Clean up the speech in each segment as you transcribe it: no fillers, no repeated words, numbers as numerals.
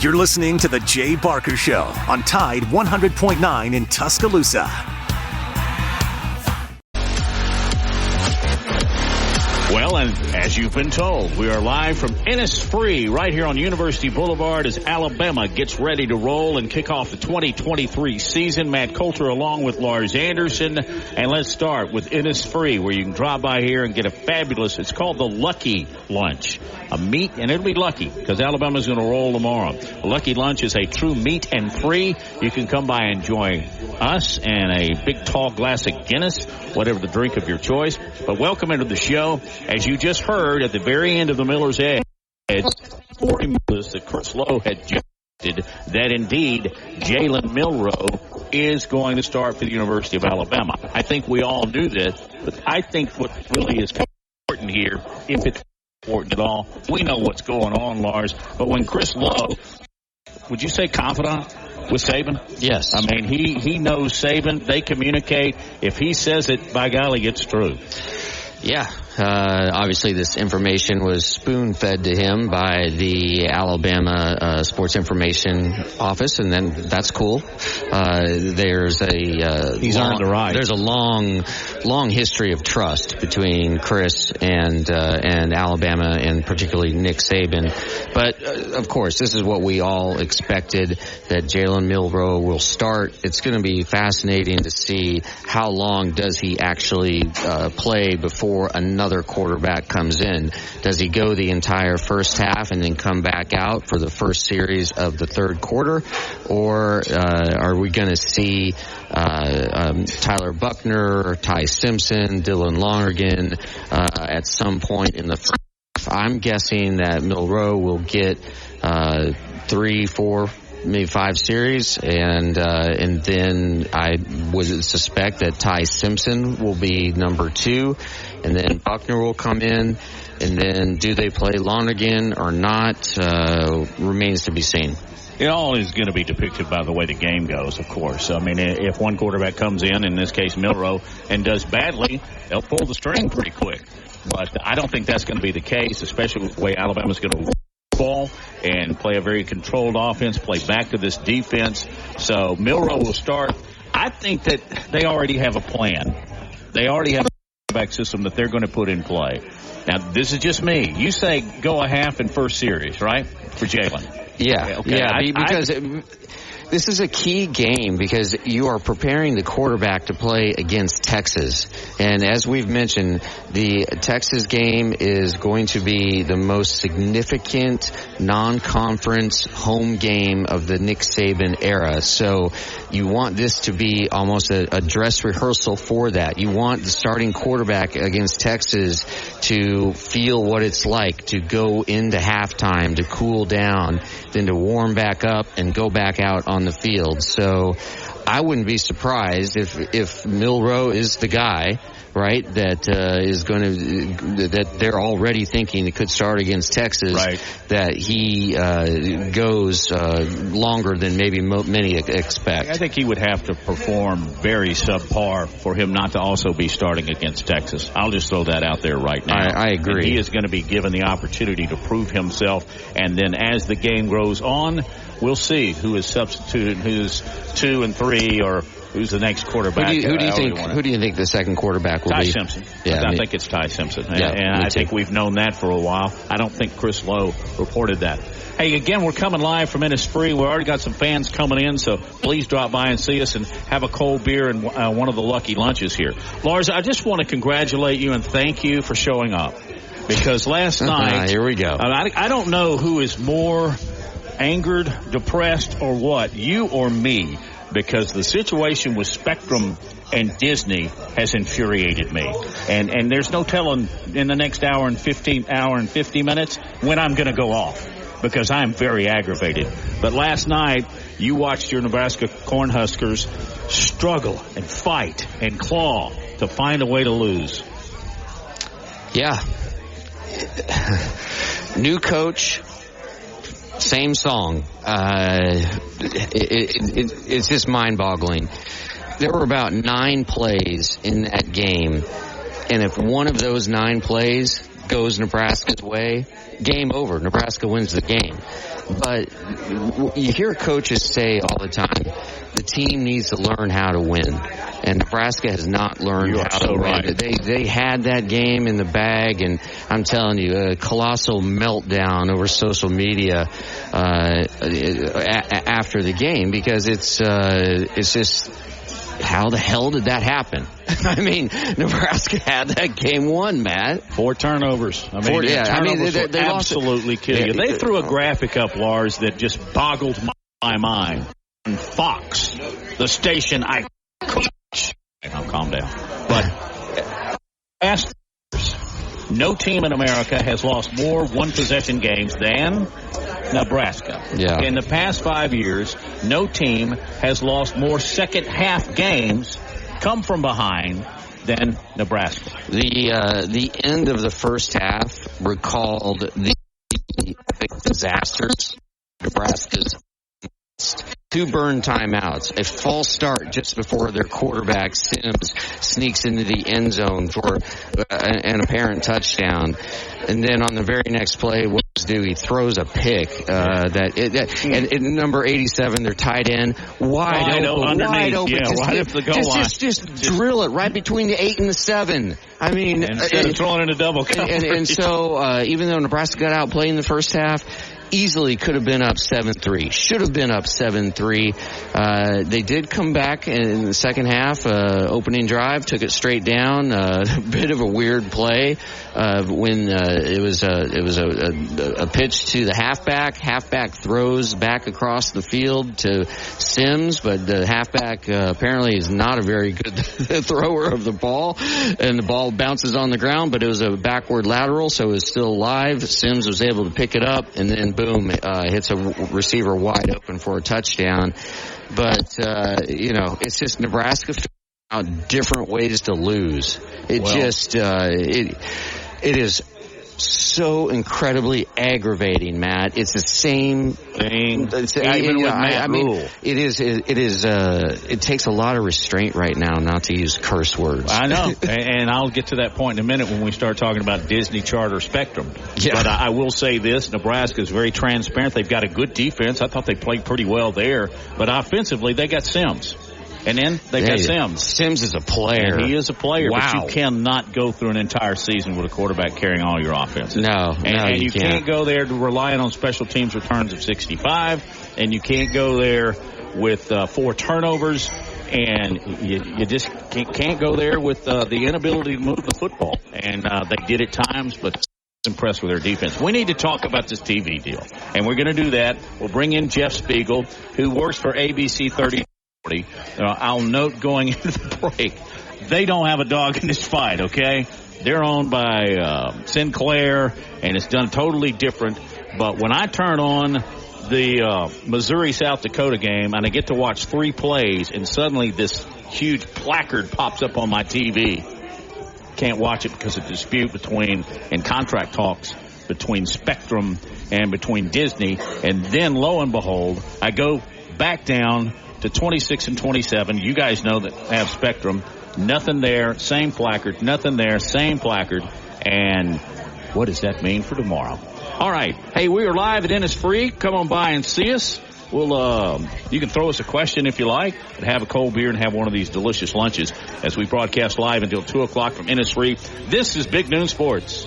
You're listening to The Jay Barker Show on Tide 100.9 in Tuscaloosa. Well, and as you've been told, we are live from Innisfree right here on University Boulevard as Alabama gets ready to roll and kick off the 2023 season. Matt Coulter along with Lars Anderson. And let's start with Innisfree, where you can drop by here and get a fabulous, it's called the Lucky Lunch. A meat, and it'll be lucky because Alabama's going to roll tomorrow. A Lucky Lunch is a true meat and free. You can come by and join us and a big tall glass of Guinness, whatever the drink of your choice. But welcome into the show. As you just heard at the very end of the Miller's Edge, that Chris Lowe had judged that indeed Jalen Milroe is going to start for the University of Alabama. I think we all knew this, but I think what really is important here, if it's important at all, we know what's going on, Lars. But when Chris Lowe, would you say confidant with Saban? Yes. I mean, he knows Saban. They communicate. If he says it, by golly, it's true. Yeah. Obviously, this information was spoon-fed to him by the Alabama Sports Information Office, and then that's cool. There's he's earned the right. There's a long history of trust between Chris and Alabama, and particularly Nick Saban. But of course, this is what we all expected, that Jalen Milroe will start. It's going to be fascinating to see how long does he actually play before another quarterback comes in. Does he go the entire first half and then come back out for the first series of the third quarter? Or are we going to see Tyler Buckner, Ty Simpson, Dylan Lonergan at some point in the first half? I'm guessing that Milroe will get 3, 4, maybe 5 series, and then I would suspect that Ty Simpson will be number 2, and then Buckner will come in, and then do they play Lonergan or not remains to be seen. It all is going to be depicted by the way the game goes, of course. I mean, if one quarterback comes in this case Milroe, and does badly, they'll pull the string pretty quick. But I don't think that's going to be the case, especially with the way Alabama's going to ball and play a very controlled offense, play back to this defense. So Milroe will start. I think that they already have a plan. They already have a back system that they're going to put in play. Now, this is just me. You say go a half in first series, right, for Jalen? Yeah, okay. Yeah, because this is a key game because you are preparing the quarterback to play against Texas. And as we've mentioned, the Texas game is going to be the most significant non-conference home game of the Nick Saban era. So you want this to be almost a dress rehearsal for that. You want the starting quarterback against Texas to feel what it's like to go into halftime, to cool down, then to warm back up and go back out on the field. So I wouldn't be surprised if Milroe is the guy, right, that is going to that they're already thinking it could start against Texas, right, that he goes longer than maybe many expect. I think he would have to perform very subpar for him not to also be starting against Texas. I'll just throw that out there right now. I agree. And he is going to be given the opportunity to prove himself, and then as the game grows on, we'll see who is substituted, who's 2 and 3, or who's the next quarterback. Who do you think the second quarterback will be? Ty Simpson. Yeah, I think it's Ty Simpson. Yeah, and I think we've known that for a while. I don't think Chris Lowe reported that. Hey, again, we're coming live from Innisfree. We've already got some fans coming in, so please drop by and see us and have a cold beer and one of the lucky lunches here. Lars, I just want to congratulate you and thank you for showing up. Because last night... Here we go. I don't know who is more angered, depressed, or what, you or me, because the situation with Spectrum and Disney has infuriated me. And there's no telling in the next hour and 50 minutes when I'm going to go off, because I'm very aggravated. But last night, you watched your Nebraska Cornhuskers struggle and fight and claw to find a way to lose. Yeah. New coach, same song. It's just mind-boggling. There were about 9 plays in that game, and if one of those 9 plays goes Nebraska's way, game over. Nebraska wins the game. But you hear coaches say all the time, the team needs to learn how to win. And Nebraska has not learned how to win. Right. They had that game in the bag, and I'm telling you, a colossal meltdown over social media after the game, because it's just, how the hell did that happen? I mean, Nebraska had that game won, Matt. 4 turnovers. They absolutely kill you. They threw a graphic up, Lars, that just boggled my mind. And Fox, the station I coach. I'll calm down. But ask, no team in America has lost more one-possession games than Nebraska. Yeah. In the past 5 years, no team has lost more second-half games come from behind than Nebraska. The end of the first half recalled the disasters Nebraska's 2 burn timeouts, a false start just before their quarterback, Sims, sneaks into the end zone for an apparent touchdown. And then on the very next play, what does he do? He throws a pick and number 87, their tight end, wide open. Yeah, right up the goal line. Just drill it right between the 8 and the 7. I mean, instead of throwing in a double coverage. And so even though Nebraska got outplayed in the first half, easily could have been up 7-3. Should have been up 7-3. They did come back in the second half. Opening drive, took it straight down. A bit of a weird play when it was a pitch to the halfback. Halfback throws back across the field to Sims, but the halfback apparently is not a very good thrower of the ball, and the ball bounces on the ground, but it was a backward lateral, so it was still live. Sims was able to pick it up, and then boom, hits a receiver wide open for a touchdown. But, it's just Nebraska figuring out different ways to lose. It is so incredibly aggravating, Matt. It's the same thing. It takes a lot of restraint right now not to use curse words. I know, and I'll get to that point in a minute when we start talking about Disney Charter Spectrum. Yeah. But I will say this, Nebraska is very transparent. They've got a good defense. I thought they played pretty well there. But offensively, they got Sims. And then they got Sims. Sims is a player. And he is a player, wow. But you cannot go through an entire season with a quarterback carrying all your offenses. And you can't go there relying on special teams returns of 65, and you can't go there with 4 turnovers, and you just can't go there with the inability to move the football. And they did at times, but impressed with their defense. We need to talk about this TV deal, and we're going to do that. We'll bring in Jeff Spiegel, who works for ABC 30. I'll note going into the break, they don't have a dog in this fight, okay? They're owned by Sinclair, and it's done totally different. But when I turn on the Missouri-South Dakota game, and I get to watch 3 plays, and suddenly this huge placard pops up on my TV. Can't watch it because of dispute and contract talks between Spectrum and between Disney. And then, lo and behold, I go back down to 26 and 27. You guys know that have Spectrum. Nothing there, same placard. Nothing there, same placard. And what does that mean for tomorrow? All right. Hey, we are live at Innisfree. Come on by and see us. We'll, you can throw us a question if you like, and have a cold beer and have one of these delicious lunches as we broadcast live until 2 o'clock from Innisfree. This is Big Noon Sports.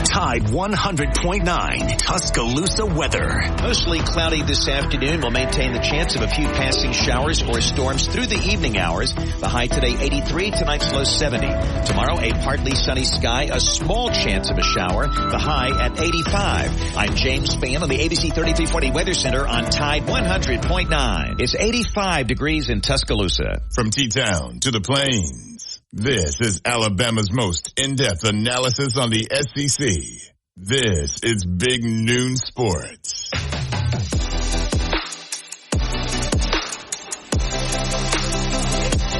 Tide 100.9 Tuscaloosa weather. Mostly cloudy this afternoon. We'll maintain the chance of a few passing showers or storms through the evening hours. The high today 83, tonight's low 70. Tomorrow a partly sunny sky, a small chance of a shower. The high at 85. I'm James Spann on the ABC 3340 Weather Center on Tide 100.9. It's 85 degrees in Tuscaloosa. From T-Town to the Plains. This is Alabama's most in-depth analysis on the SEC. This is Big Noon Sports.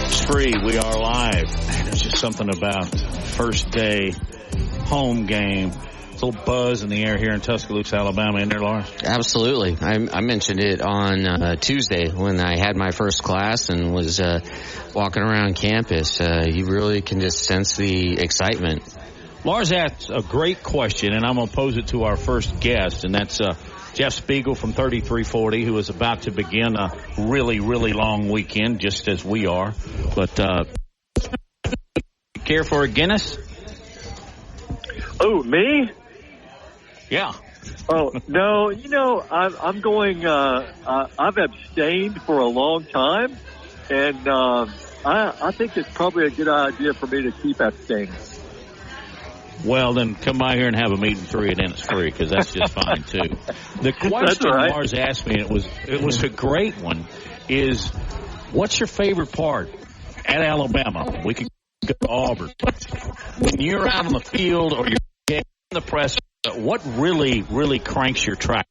It's free. We are live. Man, there's just something about first day home game little buzz in the air here in Tuscaloosa, Alabama, isn't there, Lars? Absolutely. I mentioned it on Tuesday when I had my first class and was walking around campus. You really can just sense the excitement. Lars asked a great question, and I'm going to pose it to our first guest, and that's Jeff Spiegel from 3340, who is about to begin a really, really long weekend, just as we are. But care for a Guinness? Oh, me? Yeah. Oh, no, I'm going, I've abstained for a long time, and I think it's probably a good idea for me to keep abstaining. Well, then come by here and have a meet and three at Innisfree, because that's just fine, too. The question right. Lars asked me, and it was a great one, is what's your favorite part at Alabama? We could go to Auburn. When you're out on the field or you're in the press, what really, really cranks your track?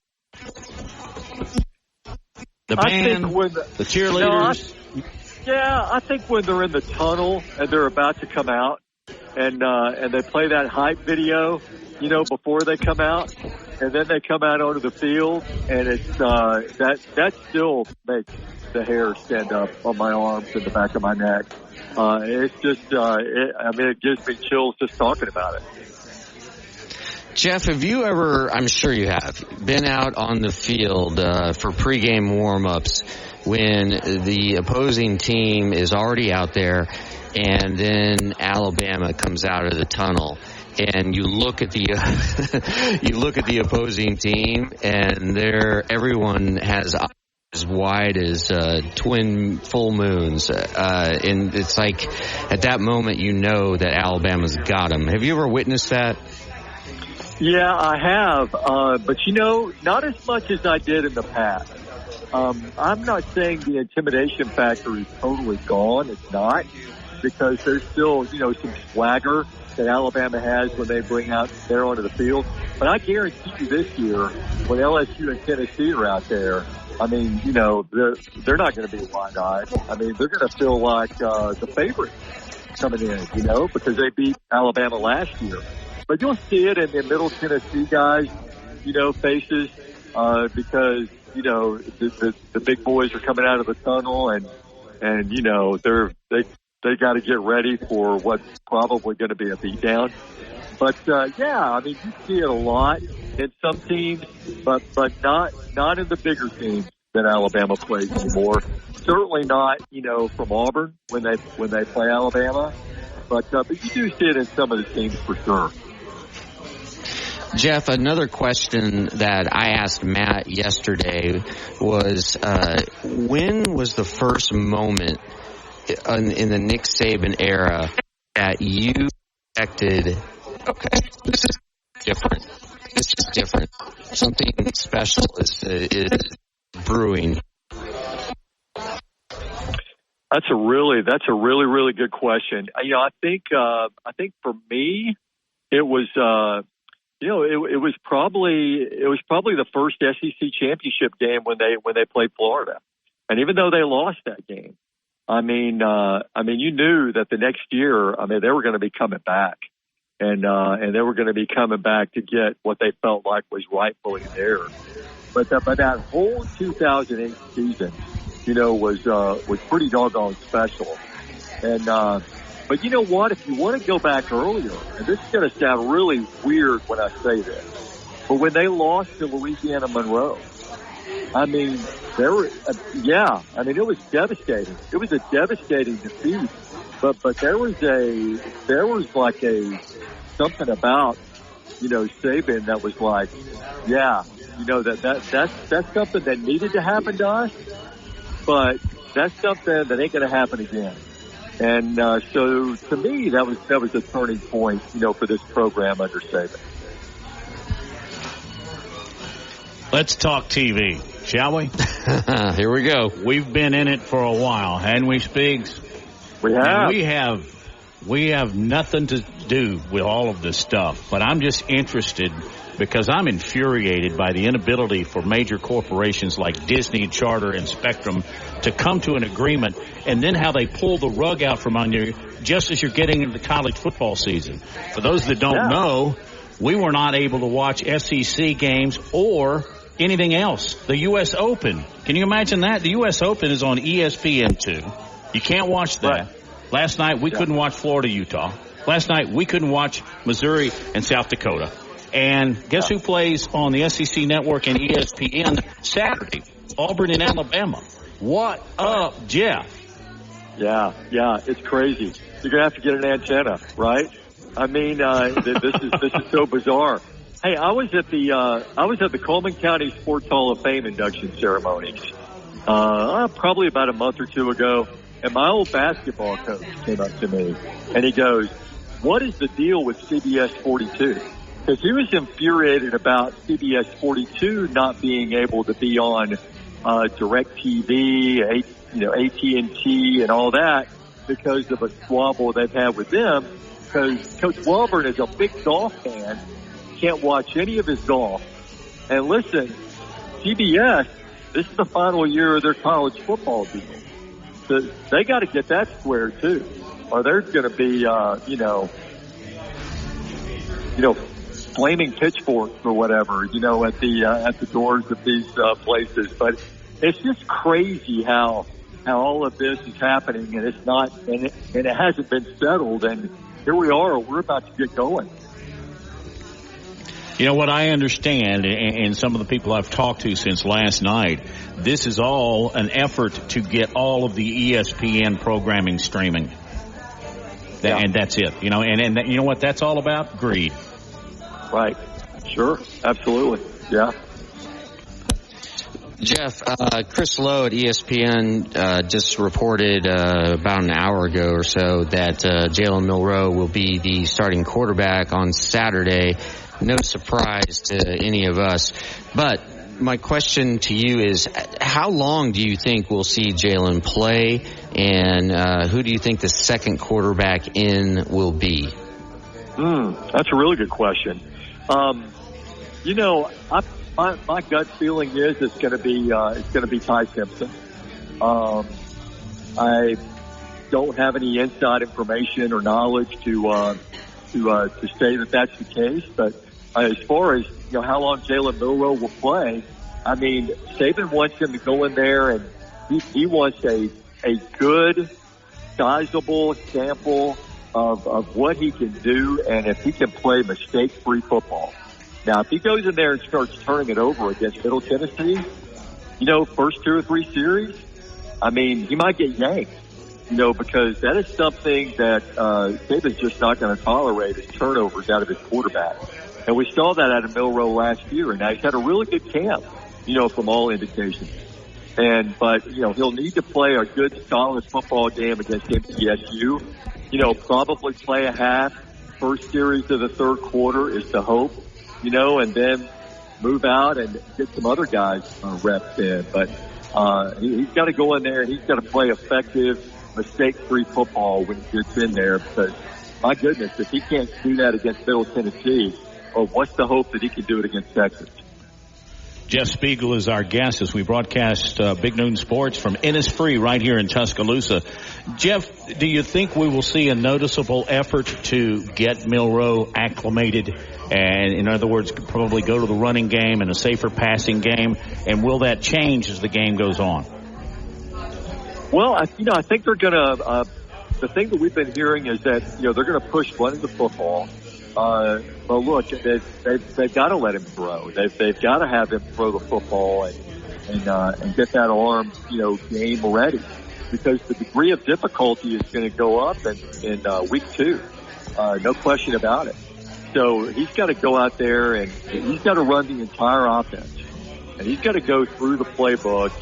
The band, the cheerleaders? I think when they're in the tunnel and they're about to come out, and they play that hype video, before they come out, and then they come out onto the field, and it's that still makes the hair stand up on my arms and the back of my neck. It's just, it gives me chills just talking about it. Jeff, have you ever, I'm sure you have, been out on the field for pregame warm-ups when the opposing team is already out there and then Alabama comes out of the tunnel, and you look at the opposing team, and everyone has as wide as twin full moons, and it's like at that moment you know that Alabama's got them. Have you ever witnessed that? Yeah, I have, but not as much as I did in the past. I'm not saying the intimidation factor is totally gone. It's not. Because there's still, some swagger that Alabama has when they bring out there onto the field. But I guarantee you this year, when LSU and Tennessee are out there, they're not going to be wide-eyed. They're going to feel like the favorite coming in, because they beat Alabama last year. But you'll see it in the Middle Tennessee guys, faces, because, the big boys are coming out of the tunnel and they got to get ready for what's probably going to be a beatdown. But, you see it a lot in some teams, but not in the bigger teams that Alabama plays anymore. Certainly not, from Auburn when they play Alabama. But you do see it in some of the teams for sure. Jeff, another question that I asked Matt yesterday was, when was the first moment in the Nick Saban era that you expected, okay, this is different. Something special is brewing? That's a really, really good question. I think for me, it was, it was probably the first SEC championship game when they played Florida. And even though they lost that game, you knew that the next year, they were going to be coming back, and they were going to be coming back to get what they felt like was rightfully theirs. But that whole 2008 season, was pretty doggone special. And but you know what? If you want to go back earlier, and this is going to sound really weird when I say this, but when they lost to Louisiana Monroe, it was devastating. It was a devastating defeat, but there was something about, Saban that was like, that's something that needed to happen to us, but that's something that ain't going to happen again. And, so to me, that was a turning point, for this program under Saban. Let's talk TV, shall we? Here we go. We've been in it for a while, hadn't we, Speaks? We have. We have nothing to do with all of this stuff, but I'm just interested because I'm infuriated by the inability for major corporations like Disney, Charter, and Spectrum to come to an agreement, and then how they pull the rug out from under you just as you're getting into the college football season. For those that don't know, we were not able to watch SEC games or anything else. The U.S. Open. Can you imagine that? The U.S. Open is on ESPN2. You can't watch that. Right. Last night, we couldn't watch Florida-Utah. Last night, we couldn't watch Missouri and South Dakota. And guess who plays on the SEC Network and ESPN Saturday? Auburn and Alabama. What up, Jeff? Yeah, it's crazy. You're gonna have to get an antenna, right? I mean, this is so bizarre. Hey, I was at the Coleman County Sports Hall of Fame induction ceremonies, probably about a month or two ago, and my old basketball coach came up to me and he goes, "What is the deal with CBS 42?" Because he was infuriated about CBS 42 not being able to be on DirecTV, AT&T, and all that because of a squabble they've had with them. Because Coach Welburn is a big golf fan, can't watch any of his golf. And listen, CBS, this is the final year of their college football deal. So they got to get that squared too, or there's going to be, flaming pitchforks or whatever, at the doors of these places. But it's just crazy how all of this is happening, and it's not, and it hasn't been settled. And here we are, we're about to get going. You know what I understand, and some of the people I've talked to since last night, this is all an effort to get all of the ESPN programming streaming. Yeah. And that's it. And you know what that's all about? Greed. Right. Sure. Absolutely. Yeah. Jeff, Chris Lowe at ESPN just reported about an hour ago or so that Jalen Milroe will be the starting quarterback on Saturday. No surprise to any of us. But my question to you is, how long do you think we'll see Jalen play, and who do you think the second quarterback in will be? That's a really good question. My gut feeling is it's going to be Ty Simpson. I don't have any inside information or knowledge to say that that's the case, but as far as how long Jalen Milroe will play, I mean, Saban wants him to go in there, and he wants a good, sizable sample of what he can do, and if he can play mistake-free football. Now, if he goes in there and starts turning it over against Middle Tennessee, first 2 or 3 series, I mean, he might get yanked, because that is something that Saban's just not going to tolerate, is turnovers out of his quarterback. And we saw that out of Milroe last year, and now he's had a really good camp, from all indications. But he'll need to play a good, solid football game against MTSU. Probably play a half. First series of the third quarter is the hope, and then move out and get some other guys reps in. But he's got to go in there and he's got to play effective, mistake-free football when he gets in there, because, my goodness, if he can't do that against Middle Tennessee, what's the hope that he can do it against Texas? Jeff Spiegel is our guest as we broadcast Big Noon Sports from Innisfree right here in Tuscaloosa. Jeff, do you think we will see a noticeable effort to get Milroe acclimated and, in other words, probably go to the running game and a safer passing game? And will that change as the game goes on? Well, I think they're going to the thing that we've been hearing is that, they're going to push running the football. But look, they've got to let him throw. They've got to have him throw the football and get that arm, game ready, because the degree of difficulty is going to go up in week 2. No question about it. So he's got to go out there and he's got to run the entire offense, and he's got to go through the playbook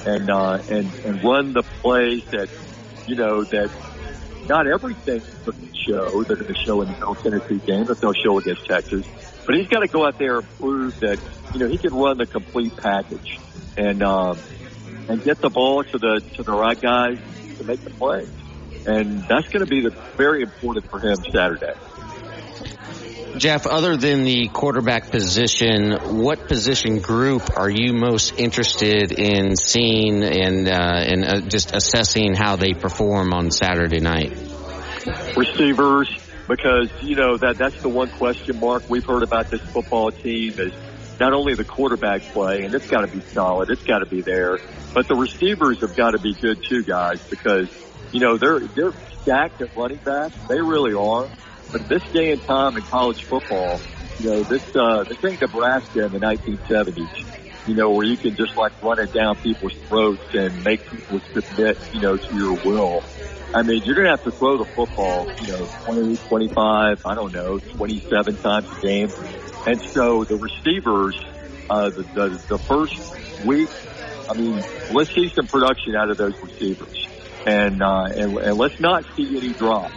and run the plays that, that not everything they're going to show in the Middle Tennessee game that they'll show against Texas. But he's got to go out there and prove that, he can run the complete package and get the ball to the right guys to make the plays. And that's going to be very important for him Saturday. Jeff, other than the quarterback position, what position group are you most interested in seeing and just assessing how they perform on Saturday night? Receivers, because, that's the one question mark we've heard about this football team is not only the quarterback play, and it's got to be solid, it's got to be there, but the receivers have got to be good too, guys, because, they're stacked at running back. They really are. But this day and time in college football, this ain't Nebraska in the 1970s, where you can just run it down people's throats and make people submit, to your will. I mean, you're going to have to throw the football, 20, 25, 27 times a game. And so the receivers, the first week, let's see some production out of those receivers. And let's not see any drop.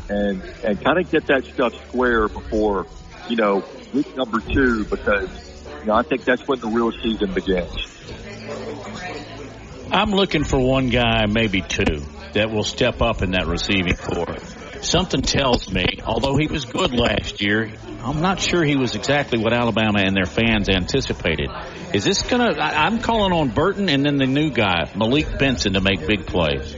And kind of get that stuff square before, week number 2, because, I think that's when the real season begins. I'm looking for one guy, maybe 2, that will step up in that receiving corps. Something tells me, although he was good last year, I'm not sure he was exactly what Alabama and their fans anticipated. Is this going to – I'm calling on Burton and then the new guy, Malik Benson, to make big plays.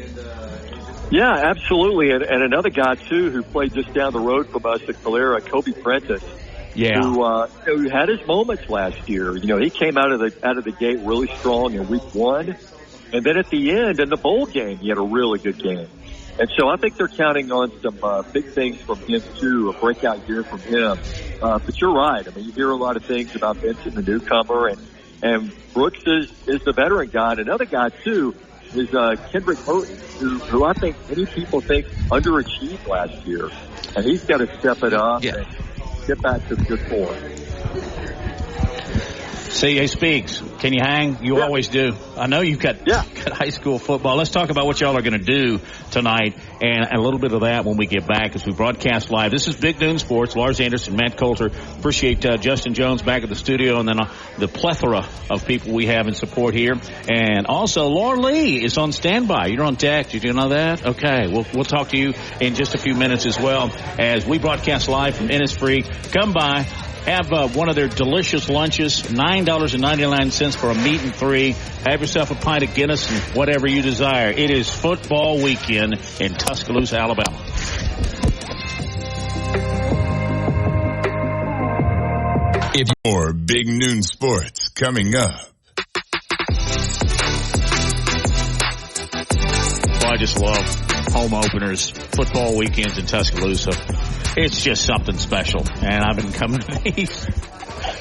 Yeah, absolutely. And another guy, too, who played just down the road from us at Calera, Kobe Prentice. Yeah. Who had his moments last year. He came out of the gate really strong in week 1. And then at the end, in the bowl game, he had a really good game. And so I think they're counting on some big things from him, too, a breakout year from him. But you're right. You hear a lot of things about Benson, the newcomer, and Brooks is the veteran guy. And another guy, too, is Kendrick Burton, who I think many people think underachieved last year. And he's got to step it up and get back to the good form. C.A. Speaks, can you hang? You always do. I know you've got high school football. Let's talk about what y'all are going to do tonight, and a little bit of that when we get back as we broadcast live. This is Big Noon Sports. Lars Anderson, Matt Coulter. Appreciate Justin Jones back at the studio, and then the plethora of people we have in support here. And also, Laura Lee is on standby. You're on deck. Did you know that? Okay. We'll talk to you in just a few minutes as well as we broadcast live from Innisfree. Come by. Have one of their delicious lunches, $9.99 for a meat and 3. Have yourself a pint of Guinness and whatever you desire. It is football weekend in Tuscaloosa, Alabama. If more Big Noon Sports coming up. Well, I just love home openers, football weekends in Tuscaloosa. It's just something special, and I've been coming to these.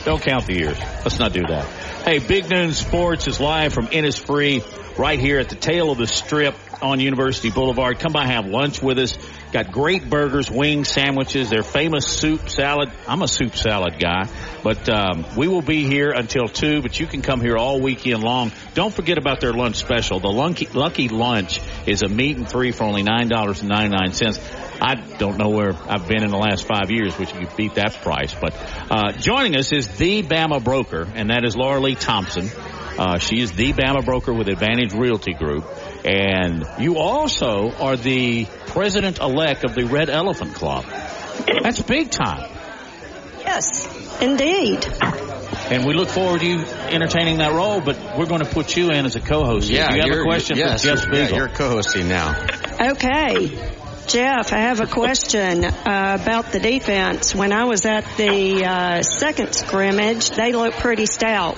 Don't count the years. Let's not do that. Hey, Big Noon Sports is live from Innisfree right here at the tail of the strip on University Boulevard. Come by, have lunch with us. Got great burgers, wings, sandwiches, their famous soup salad. I'm a soup salad guy, but we will be here until 2, but you can come here all weekend long. Don't forget about their lunch special. The Lucky Lunch is a meat and 3 for only $9.99. I don't know where I've been in the last 5 years, which you beat that price. But joining us is the Bama Broker, and that is Laura Lee Thompson. She is the Bama Broker with Advantage Realty Group. And you also are the president-elect of the Red Elephant Club. That's big time. Yes, indeed. And we look forward to you entertaining that role, but we're going to put you in as a co-host. Yeah, Do you have a question for Jeff Spiegel? Yeah, you're co-hosting now. Okay. Jeff, I have a question about the defense. When I was at the second scrimmage, they looked pretty stout.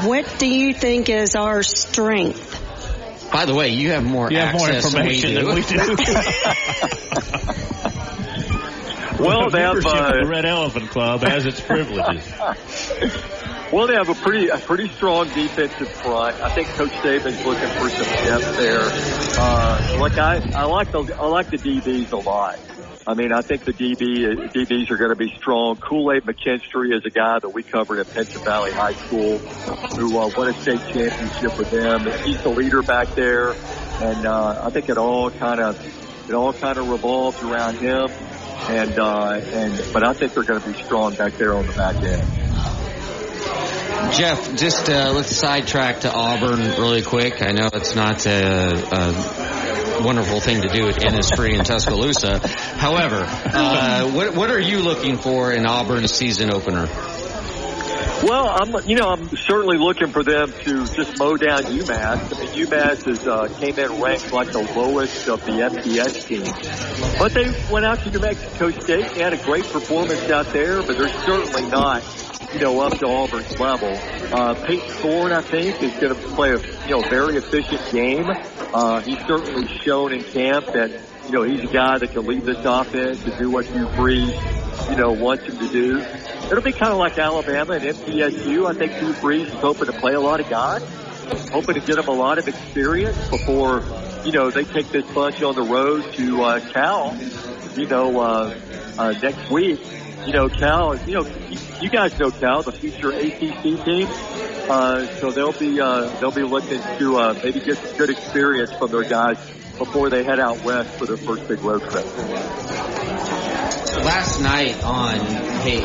What do you think is our strength? By the way, you have more information than we do. Well, they have the Red Elephant Club has its privileges. Well, they have a pretty strong defensive front. I think Coach Saban's looking for some depth there. I like the DBs a lot. I think the DBs are going to be strong. Kool-Aid McKinstry is a guy that we covered at Pension Valley High School who won a state championship with them. He's the leader back there, and I think it all kind of revolves around him. But I think they're going to be strong back there on the back end. Jeff, just let's sidetrack to Auburn really quick. I know it's not a wonderful thing to do at Innisfree in Tuscaloosa. However, what are you looking for in Auburn's season opener? Well, I'm certainly looking for them to just mow down UMass. I mean, UMass came in ranked like the lowest of the FBS teams. But they went out to New Mexico State. They had a great performance out there, but they're certainly not, up to Auburn's level. Peyton Thorne, I think, is going to play a, very efficient game. He's certainly shown in camp that, he's a guy that can lead this offense and do what Hugh Freeze, wants him to do. It'll be kind of like Alabama and MTSU. I think Hugh Freeze is hoping to play a lot of guys, hoping to get them a lot of experience before, they take this bunch on the road to Cal, next week. Cal, you guys know Cal, the future ACC team. So they'll be looking to maybe get some good experience from their guys before they head out west for their first big road trip. Last night on Hey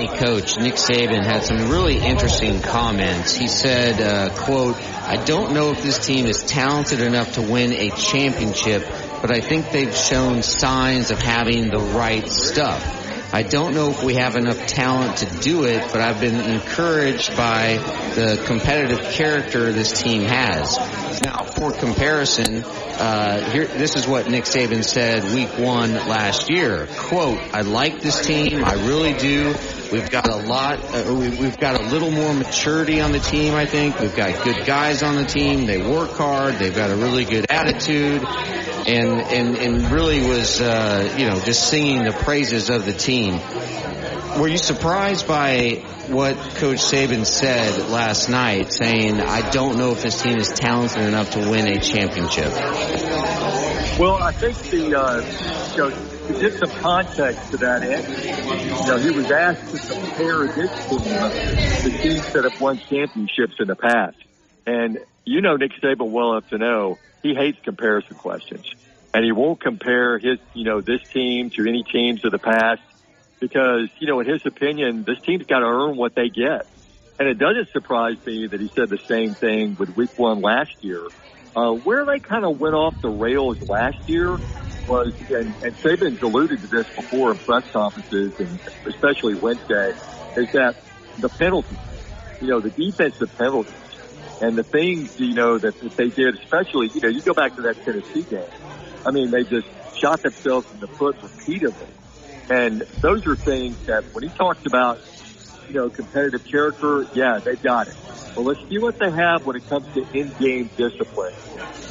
Coach, Nick Saban had some really interesting comments. He said, quote, "I don't know if this team is talented enough to win a championship, but I think they've shown signs of having the right stuff. I don't know if we have enough talent to do it, but I've been encouraged by the competitive character this team has." Now, for comparison, this is what Nick Saban said week 1 last year. Quote, "I like this team. I really do. We've got we've got a little more maturity on the team, I think. We've got good guys on the team. They work hard. They've got a really good attitude." And really was, just singing the praises of the team. Were you surprised by what Coach Saban said last night, saying, "I don't know if this team is talented enough to win a championship"? Well, I think to get some context to that end, he was asked to compare this team to teams that have won championships in the past. And Nick Saban well enough to know he hates comparison questions. And he won't compare his, this team to any teams of the past because, in his opinion, this team's got to earn what they get. And it doesn't surprise me that he said the same thing with week 1 last year. Where they kind of went off the rails last year was, and Saban's alluded to this before in press conferences and especially Wednesday, is that the penalties, the defensive penalties and the things, that they did, especially, you go back to that Tennessee game. I mean, they just shot themselves in the foot repeatedly. And those are things that when he talks about, competitive character, yeah, they've got it. Well, let's see what they have when it comes to in-game discipline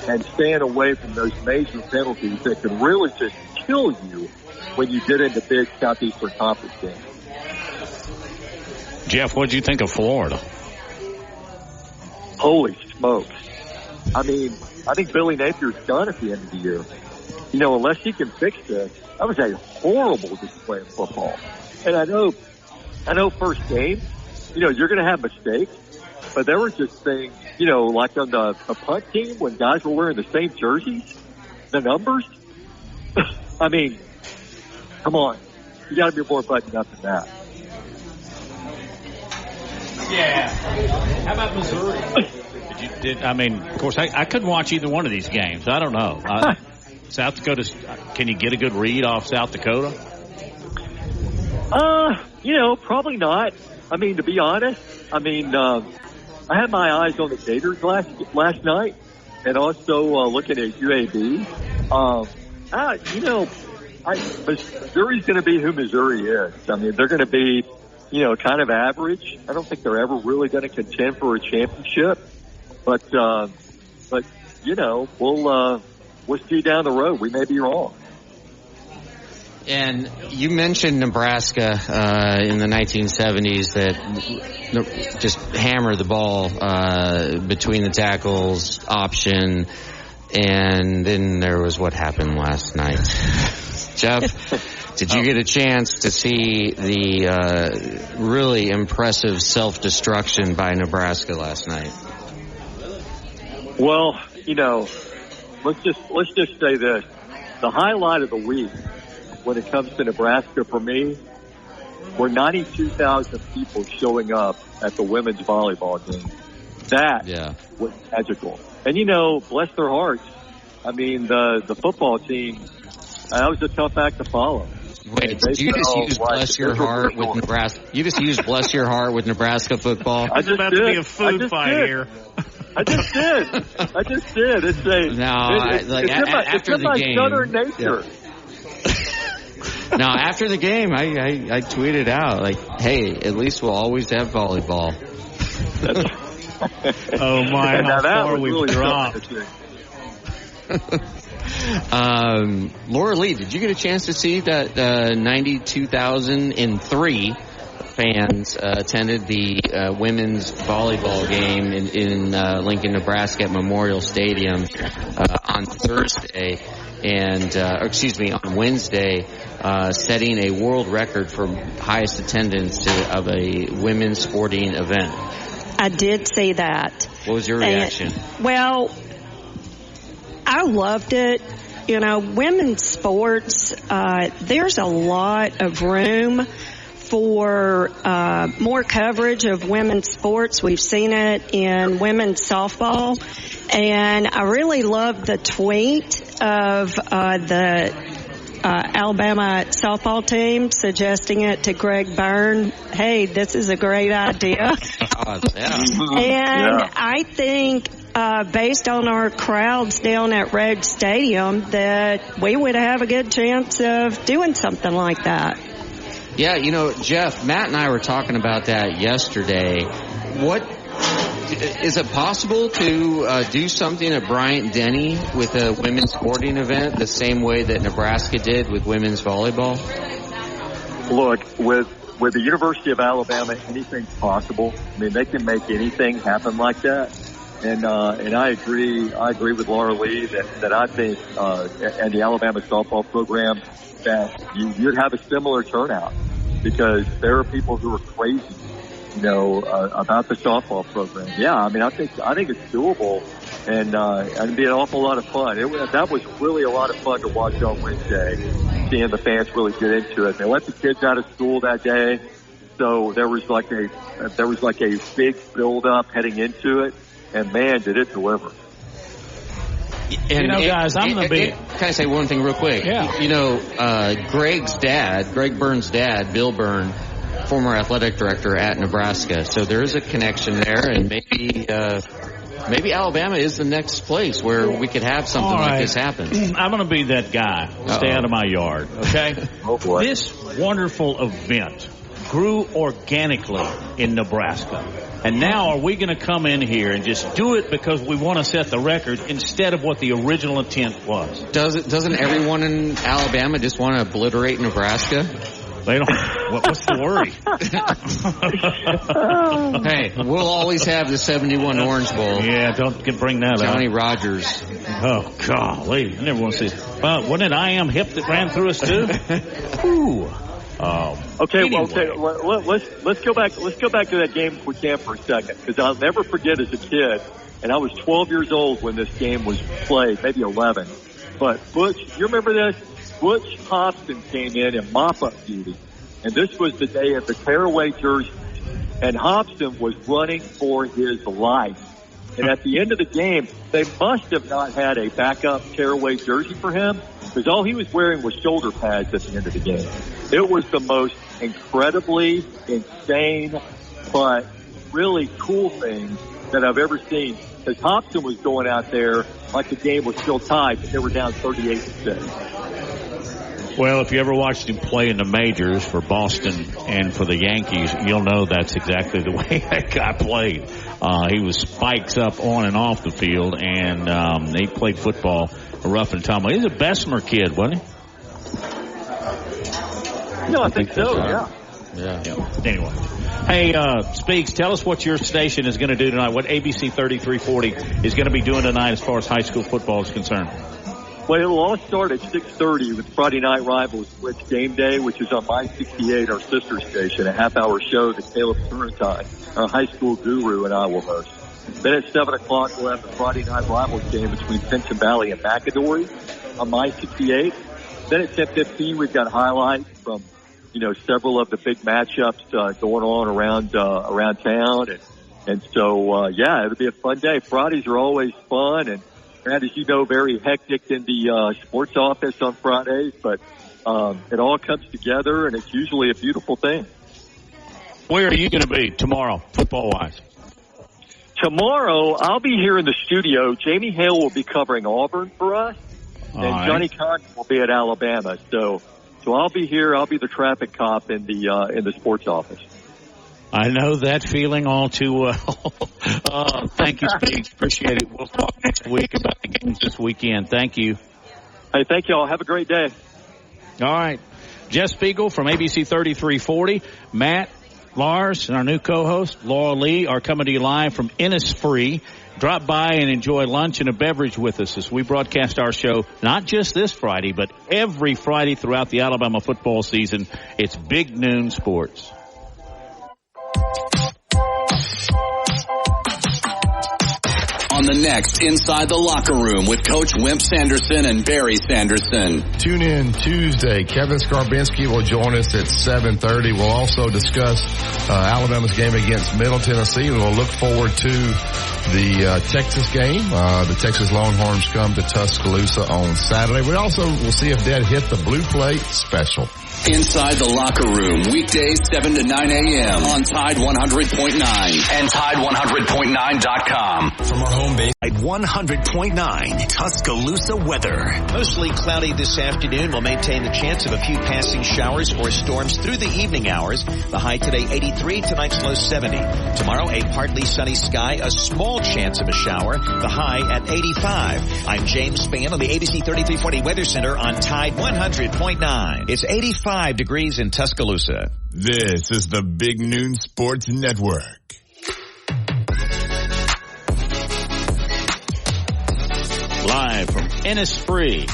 and staying away from those major penalties that can really just kill you when you get into big Southeastern Conference games. Jeff, what did you think of Florida? Holy smokes. I mean, I think Billy Napier's done at the end of the year. Unless he can fix this, that was a horrible display of football. And I know first game, you're going to have mistakes, but there were just things, like on the punt team when guys were wearing the same jerseys, the numbers. I mean, come on. You got to be more buttoned up than that. Yeah. How about Missouri? Of course, I couldn't watch either one of these games. I don't know. South Dakota, can you get a good read off South Dakota? Probably not. I mean, to be honest, I had my eyes on the Gators last night and also looking at UAB. Missouri's going to be who Missouri is. I mean, they're going to be, kind of average. I don't think they're ever really going to contend for a championship. But we'll see down the road. We may be wrong. And you mentioned Nebraska in the 1970s that just hammered the ball between the tackles, option, and then there was what happened last night. Jeff, did you get a chance to see the really impressive self-destruction by Nebraska last night? Well, let's just say this. The highlight of the week when it comes to Nebraska for me were 92,000 people showing up at the women's volleyball game. That was magical. And, bless their hearts. I mean, the football team, that was a tough act to follow. Wait, did you just use bless your heart with Nebraska? You just used bless your heart with Nebraska football? I just about to be a food fight here. I just did. It's after the game. Southern nature. Yeah. Now, after the game, I tweeted out, like, hey, at least we'll always have volleyball. Oh, my, how far we've really dropped. Laura Lee, did you get a chance to see that 92,003 fans attended the women's volleyball game in Lincoln, Nebraska at Memorial Stadium on Thursday, and on Wednesday, setting a world record for highest attendance of a women's sporting event? I did see that. What was your reaction? Well, I loved it. You know, women's sports, there's a lot of room for more coverage of women's sports. We've seen it in women's softball. And I really loved the tweet of the Alabama softball team suggesting it to Greg Byrne. Hey, this is a great idea. I think based on our crowds down at Red Stadium that we would have a good chance of doing something like that. Yeah, you know, Jeff, Matt and I were talking about that yesterday. Is it possible to do something at Bryant-Denny with a women's sporting event the same way that Nebraska did with women's volleyball? Look, with the University of Alabama, anything's possible. I mean, they can make anything happen like that. And I agree with Laura Lee that I think, and the Alabama softball program, that you'd have a similar turnout because there are people who are crazy, you know, about the softball program. Yeah, I mean, I think it's doable, and it'd be an awful lot of fun. That was really a lot of fun to watch on Wednesday, seeing the fans really get into it. They let the kids out of school that day, so there was like a big build up heading into it, and man, did it deliver. And, you know, guys, I'm going to be... Can I say one thing real quick? Yeah. You know, Greg Byrne's dad, Bill Byrne, former athletic director at Nebraska. So there is a connection there, and maybe Alabama is the next place where we could have something like this happen. I'm going to be that guy. Stay out of my yard, okay? Oh, boy. This wonderful event grew organically in Nebraska. And now are we going to come in here and just do it because we want to set the record instead of what the original intent was? Doesn't everyone in Alabama just want to obliterate Nebraska? They don't. What's the worry? Hey, we'll always have the 71 Orange Bowl. Yeah, don't bring that up. Johnny Rogers. Oh, golly. I never want to see. Wasn't it I Am Hip that ran through us, too? Ooh. Anyway. Let's go back to that game if we can for a second, because I'll never forget as a kid, and I was 12 years old when this game was played, maybe 11. But Butch, you remember this? Butch Hobson came in mop-up duty, and this was the day of the tearaway jersey, and Hobson was running for his life. And at the end of the game, they must have not had a backup tearaway jersey for him, because all he was wearing was shoulder pads at the end of the game. It was the most incredibly insane, but really cool thing that I've ever seen. Because Hobson was going out there like the game was still tied, but they were down 38-6. Well, if you ever watched him play in the majors for Boston and for the Yankees, you'll know that's exactly the way that guy played. He was spikes up on and off the field, and he played football rough and tumble. He's a Bessemer kid, wasn't he? No, I think so, yeah. Anyway. Hey, Speaks, tell us what your station is going to do tonight, what ABC 3340 is going to be doing tonight as far as high school football is concerned. Well, it'll all start at 6:30 with Friday Night Rivals Blitz Game Day, which is on My 68, our sister station, a half-hour show that Caleb Turrentine, our high school guru, and I will host. Then at 7 o'clock, we'll have the Friday Night Rivals game between Pinson Valley and McAdory on My 68. Then at 10:15, we've got highlights from, you know, several of the big matchups going on around town. And so, yeah, it'll be a fun day. Fridays are always fun, and as you know, very hectic in the sports office on Fridays, but it all comes together, and it's usually a beautiful thing. Where are you going to be tomorrow, football-wise? Tomorrow, I'll be here in the studio. Jamie Hale will be covering Auburn for us, and Johnny Condon will be at Alabama. So I'll be here. I'll be the traffic cop in the sports office. I know that feeling all too well. Thank you, Speaks. Appreciate it. We'll talk next week about the games this weekend. Thank you. Hey, thank you all. Have a great day. All right. Jess Spiegel from ABC 3340. Matt, Lars, and our new co-host, Laura Lee, are coming to you live from Innisfree. Drop by and enjoy lunch and a beverage with us as we broadcast our show, not just this Friday, but every Friday throughout the Alabama football season. It's Big Noon Sports. On the next Inside the Locker Room with Coach Wimp Sanderson and Barry Sanderson. Tune in Tuesday. Kevin Skarbinski will join us at 7:30. We'll also discuss Alabama's game against Middle Tennessee. We'll look forward to the Texas game. The Texas Longhorns come to Tuscaloosa on Saturday. We also will see if Dad hit the Blue Plate special. Inside the Locker Room, weekdays 7 to 9 a.m. on Tide 100.9 and Tide100.9.com. From our home base at 100.9 Tuscaloosa weather. Mostly cloudy this afternoon. We'll maintain the chance of a few passing showers or storms through the evening hours. The high today 83, tonight's low 70. Tomorrow a partly sunny sky, a small chance of a shower. The high at 85. I'm James Spann on the ABC 3340 Weather Center on Tide 100.9. It's 85 degrees in Tuscaloosa. This is the Big Noon Sports Network. Live from Innisfree.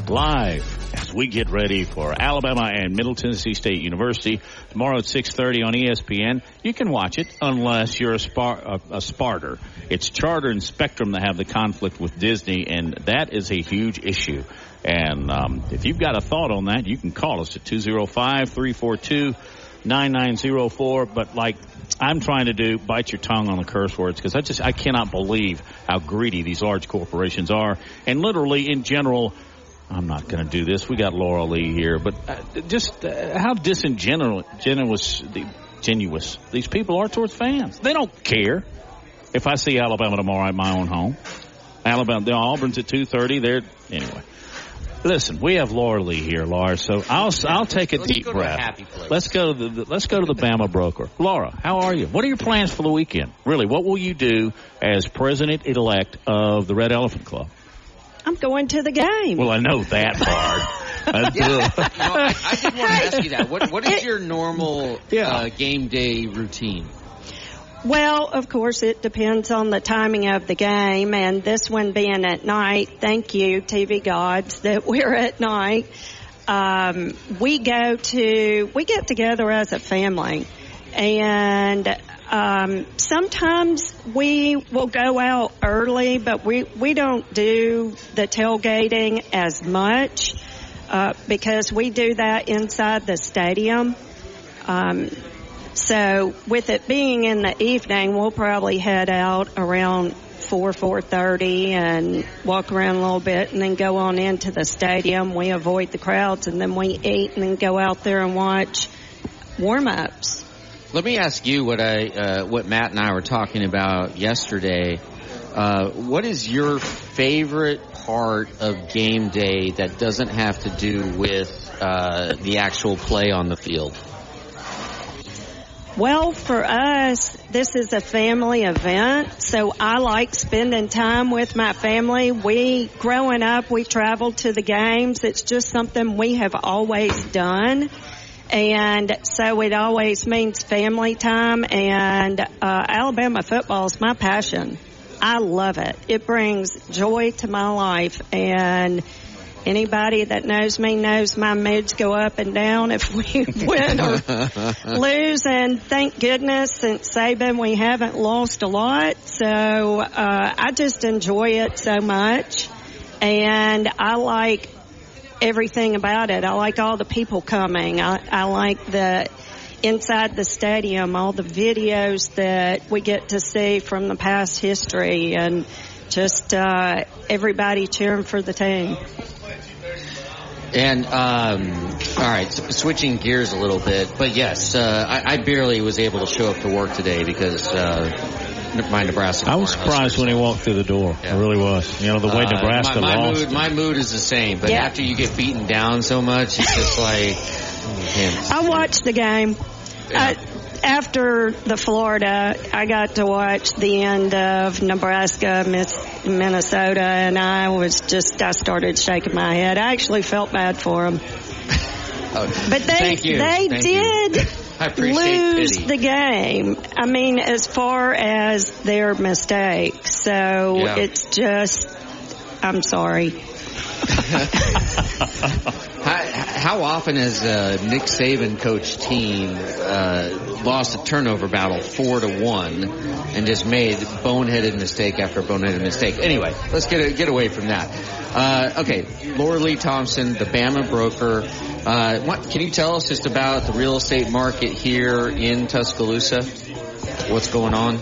Live as we get ready for Alabama and Middle Tennessee State University tomorrow at 6:30 on ESPN. You can watch it unless you're a Sparter. It's Charter and Spectrum that have the conflict with Disney, and that is a huge issue. And if you've got a thought on that, you can call us at 205-342-9904. But like I'm trying to do, bite your tongue on the curse words, because I cannot believe how greedy these large corporations are. And literally, in general, I'm not going to do this. We got Laura Lee here. But how disingenuous these people are towards fans. They don't care if I see Alabama tomorrow at my own home. Auburn's at 2:30. Anyway. Listen, we have Laura Lee here, Lars. So I'll take a deep breath. Let's go to the Bama broker. Laura, how are you? What are your plans for the weekend? Really, what will you do as president-elect of the Red Elephant Club? I'm going to the game. Well, I know that part. I did want to ask you that. What is your normal game day routine? Well, of course, it depends on the timing of the game, and this one being at night, thank you, TV gods, that we're at night. We get together as a family, and sometimes we will go out early, but we don't do the tailgating as much because we do that inside the stadium. So with it being in the evening, we'll probably head out around 4:30 and walk around a little bit and then go on into the stadium. We avoid the crowds, and then we eat and then go out there and watch warm-ups. Let me ask you what Matt and I were talking about yesterday. What is your favorite part of game day that doesn't have to do with the actual play on the field? Well, for us, this is a family event, so I like spending time with my family. Growing up, we traveled to the games. It's just something we have always done, and so it always means family time, and Alabama football is my passion. I love it. It brings joy to my life, and anybody that knows me knows my moods go up and down if we win or lose. And thank goodness, since Saban, we haven't lost a lot. So I just enjoy it so much. And I like everything about it. I like all the people coming. I like the inside the stadium, all the videos that we get to see from the past history, and just everybody cheering for the team. And, all right, switching gears a little bit. But, yes, I barely was able to show up to work today because my Nebraska. I was surprised when he walked through the door. Yeah. I really was. You know, the way Nebraska lost. My mood is the same. But after you get beaten down so much, it's just like... I watched the game. Yeah. After the Florida, I got to watch the end of Nebraska, Minnesota, and I started shaking my head. I actually felt bad for them. But they did lose the game. I mean, as far as their mistakes. So it's just, I'm sorry. How often has Nick Saban coached team lost a turnover battle 4-1 and just made boneheaded mistake after boneheaded mistake? Anyway, let's get away from that. Okay, Laura Lee Thompson, the Bama broker. Can you tell us just about the real estate market here in Tuscaloosa? What's going on?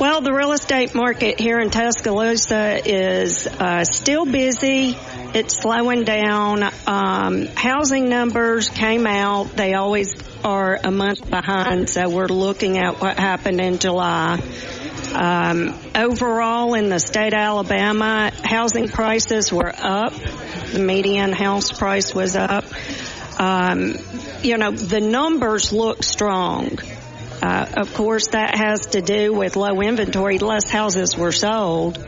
Well, the real estate market here in Tuscaloosa is still busy. It's slowing down. Housing numbers came out. They always are a month behind, so we're looking at what happened in July. Overall, in the state of Alabama, housing prices were up. The median house price was up. The numbers look strong. Of course, that has to do with low inventory. Less houses were sold,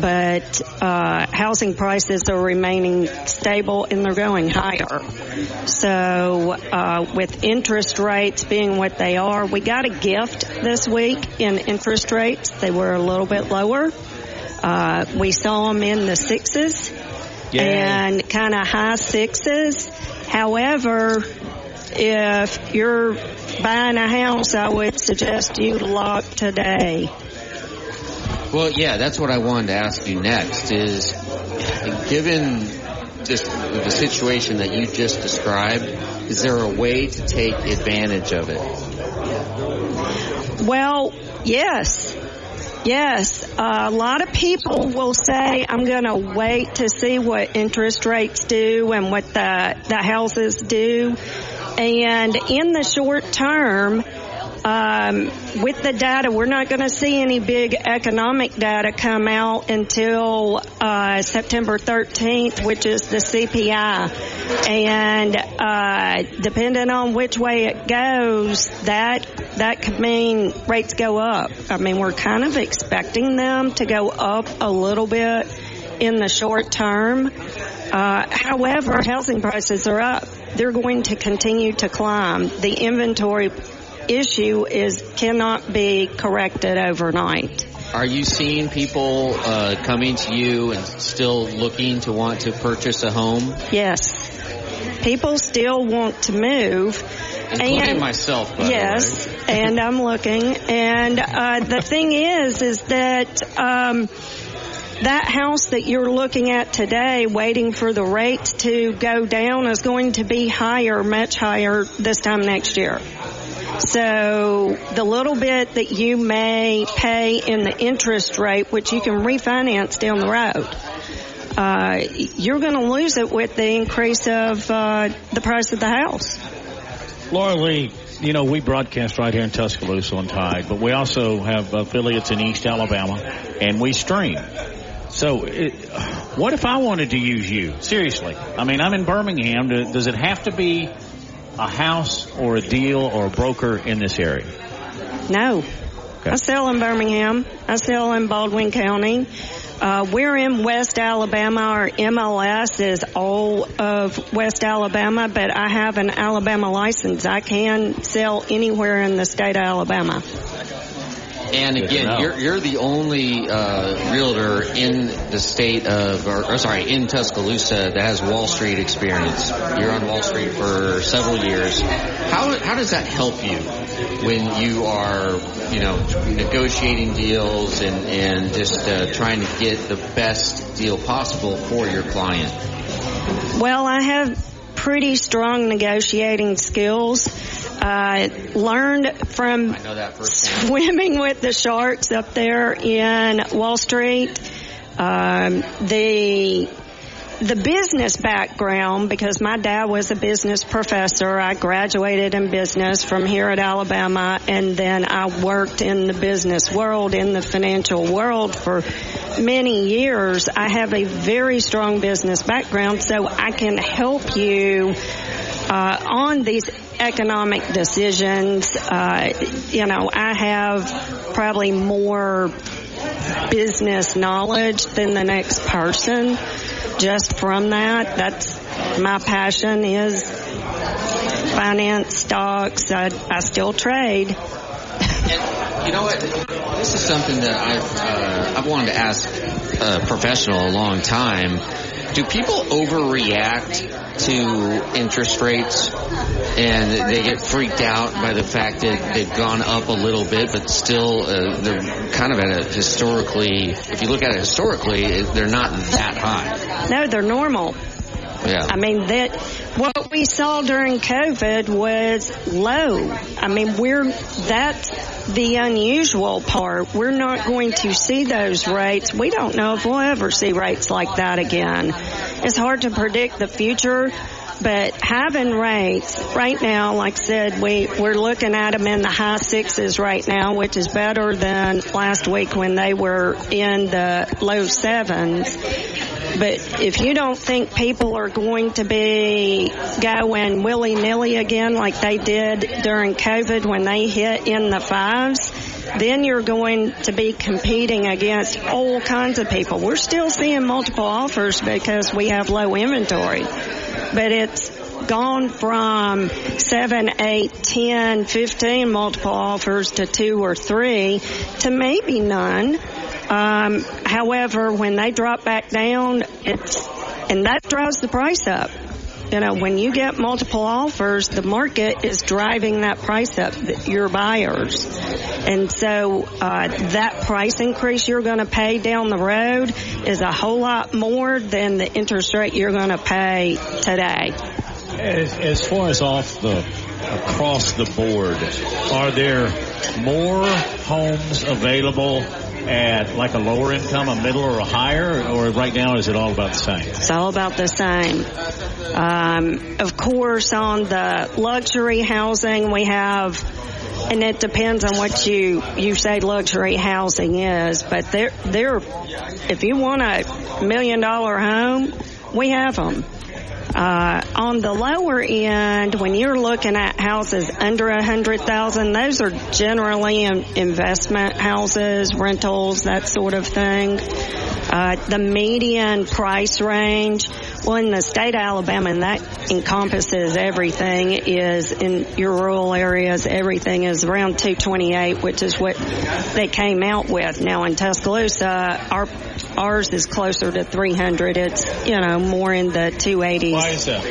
but housing prices are remaining stable and they're going higher. So with interest rates being what they are, we got a gift this week in interest rates. They were a little bit lower. We saw them in the 6s and kind of high 6s. However, if you're buying a house, I would suggest you lock today. Well, yeah, that's what I wanted to ask you next is, given just the situation that you just described, is there a way to take advantage of it? Well, yes. Yes, a lot of people will say, I'm going to wait to see what interest rates do and what the houses do. And in the short term, with the data, we're not going to see any big economic data come out until September 13th, which is the CPI. And depending on which way it goes, that could mean rates go up. I mean, we're kind of expecting them to go up a little bit in the short term. However, housing prices are up. They're going to continue to climb. The inventory issue cannot be corrected overnight. Are you seeing people coming to you and still looking to want to purchase a home? Yes. People still want to move. Including myself, by the way. Yes, and I'm looking. And the thing is that that house that you're looking at today, waiting for the rates to go down, is going to be higher, much higher this time next year. So the little bit that you may pay in the interest rate, which you can refinance down the road, you're going to lose it with the increase of the price of the house. Laura Lee, we broadcast right here in Tuscaloosa on Tide, but we also have affiliates in East Alabama, and we stream. So what if I wanted to use you? Seriously. I mean, I'm in Birmingham. Does it have to be a house or a deal or a broker in this area? No. Okay. I sell in Birmingham. I sell in Baldwin County. We're in West Alabama. Our MLS is all of West Alabama, but I have an Alabama license. I can sell anywhere in the state of Alabama. And again, you're the only realtor in the state of, in Tuscaloosa that has Wall Street experience. You're on Wall Street for several years. How does that help you when you are, negotiating deals and just trying to get the best deal possible for your client? Well, I have pretty strong negotiating skills. Learned from swimming with the sharks up there in Wall Street. The the business background, because my dad was a business professor. I graduated in business from here at Alabama, and then I worked in the business world, in the financial world for many years. I have a very strong business background, so I can help you on these economic decisions. I have probably more business knowledge than the next person. Just from that, that's my passion, is finance, stocks. I still trade. And you know what? This is something that I've wanted to ask a professional a long time. Do people overreact to interest rates, and they get freaked out by the fact that they've gone up a little bit, but still they're kind of at a historically, if you look at it historically, they're not that high? No, they're normal. Yeah. I mean, what we saw during COVID was low. I mean, that's the unusual part. We're not going to see those rates. We don't know if we'll ever see rates like that again. It's hard to predict the future, but having rates right now, like I said, we're looking at them in the high sixes right now, which is better than last week when they were in the low sevens. But if you don't think people are going to be going willy-nilly again like they did during COVID when they hit in the fives, then you're going to be competing against all kinds of people. We're still seeing multiple offers because we have low inventory. But it's gone from 7, 8, 10, 15 multiple offers to 2 or 3 to maybe none. However, when they drop back down, and that drives the price up. When you get multiple offers, the market is driving that price up, your buyers. And so that price increase you're going to pay down the road is a whole lot more than the interest rate you're going to pay today. As far as across the board, are there more homes available at like a lower income, a middle, or a higher, or right now is it all about the same? It's all about the same. Of course, on the luxury housing, we have, and it depends on what you say luxury housing is, but if you want a $1 million home, we have them. On the lower end, when you're looking at houses under $100,000, those are generally investment houses, rentals, that sort of thing. The median price range, well, in the state of Alabama, and that encompasses everything, is in your rural areas, everything is around $228, which is what they came out with. Now in Tuscaloosa, ours is closer to $300. It's, more in the $280s. Why is that?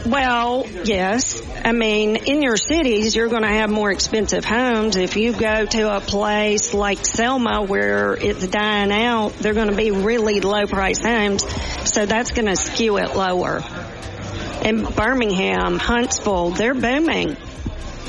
Well, yes. I mean, in your cities, you're going to have more expensive homes. If you go to a place like Selma where it's dying out, they're going to be really low-priced homes, so that's going to skew it lower. In Birmingham, Huntsville, they're booming.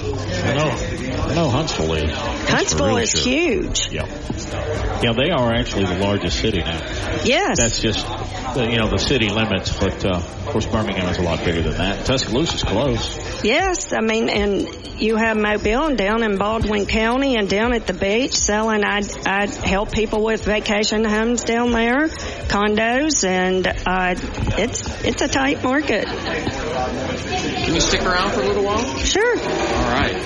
I know Huntsville is. Huntsville is huge. Yeah, they are actually the largest city now. Yes. That's just, the city limits, but of course Birmingham is a lot bigger than that. Tuscaloosa's close. Yes, I mean, and you have Mobile and down in Baldwin County and down at the beach selling. I'd help people with vacation homes down there, condos, and it's a tight market. Can you stick around for a little while? Sure. All right.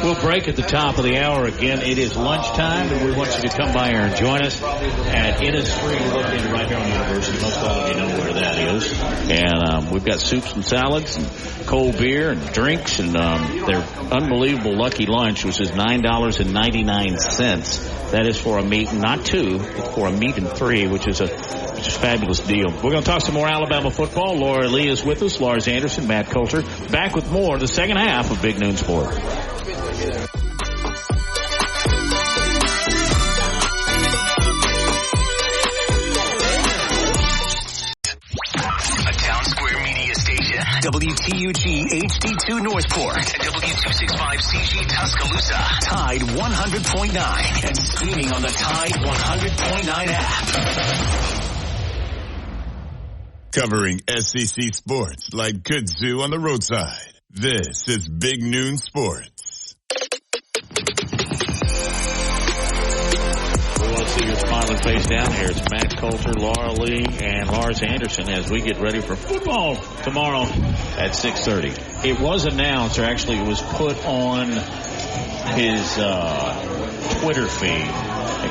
We'll break at the top of the hour again. It is lunchtime, and we want you to come by here and join us at Innisfree located right here on University. Most all of you know where that is. And we've got soups and salads and cold beer and drinks, and their unbelievable Lucky Lunch, which is $9.99. That is for a meat, not two, but for a meat and 3, which is a fabulous deal. We're going to talk some more Alabama football. Laura Lee is with us. Lars Anderson, Matt Coulter. Back with more the second half of Big Noon Sport. A Town Square Media station. WTUG HD2 Northport and W265CG Tuscaloosa. Tide 100.9 and streaming on the Tide 100.9 app. Covering SEC sports like kudzu on the roadside. This is Big Noon Sports. We want to see your smiling face down here. It's Matt Coulter, Laura Lee, and Lars Anderson as we get ready for football tomorrow at 6:30. It was announced, or actually it was put on his Twitter feed.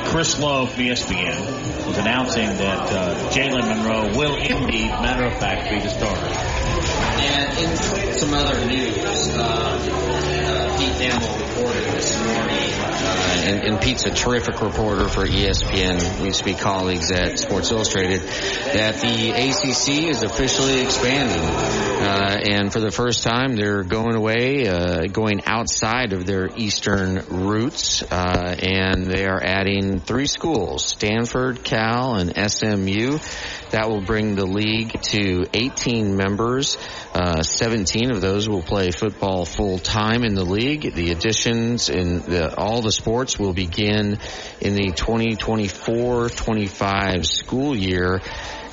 Chris Lowe from ESPN was announcing that Jalen Monroe will indeed, matter of fact, be the starter. And in some other news, Pete Thamel reported this morning, and Pete's a terrific reporter for ESPN. We used to be colleagues at Sports Illustrated, that the ACC is officially expanding. And for the first time, they're going away, going outside of their eastern roots, and they are adding 3 schools, Stanford, Cal, and SMU. That will bring the league to 18 members. 17 of those will play football full-time in the league. The additions in all the sports will begin in the 2024-25 school year.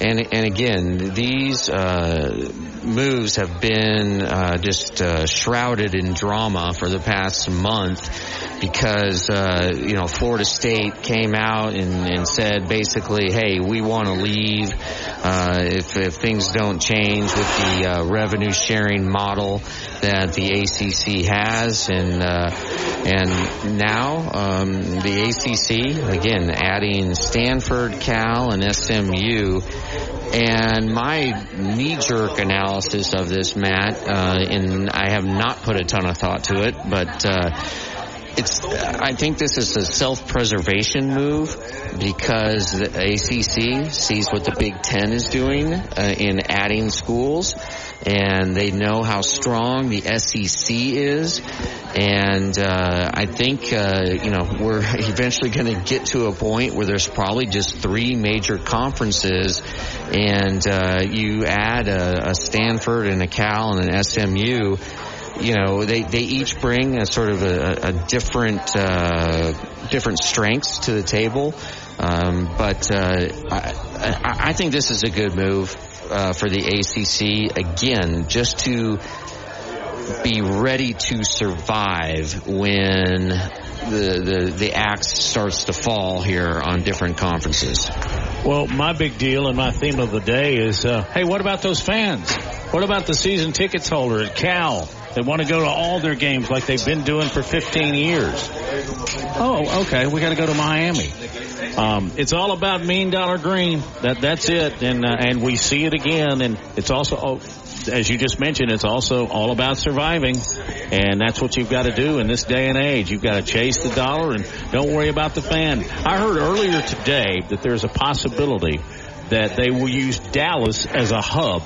And again, these moves have been just shrouded in drama for the past month because, Florida State came out and said basically, hey, we want to leave if things don't change with the revenue sharing model that the ACC has. And now the ACC, again, adding Stanford, Cal, and SMU. And my knee-jerk analysis of this, Matt, and I have not put a ton of thought to it, but I think this is a self-preservation move because the ACC sees what the Big Ten is doing in adding schools, and they know how strong the SEC is. And I think, we're eventually going to get to a point where there's probably just 3 major conferences, and you add a Stanford and a Cal and an SMU. They each bring a sort of a different strengths to the table. But I think this is a good move for the ACC, again, just to be ready to survive when the axe starts to fall here on different conferences. Well, my big deal and my theme of the day is, hey, what about those fans? What about the season tickets holder at Cal? They want to go to all their games like they've been doing for 15 years. Oh, okay, we got to go to Miami. It's all about $1 Million Green. That's it, and we see it again. And it's also, as you just mentioned, it's also all about surviving, and that's what you've got to do in this day and age. You've got to chase the dollar and don't worry about the fan. I heard earlier today that there's a possibility that they will use Dallas as a hub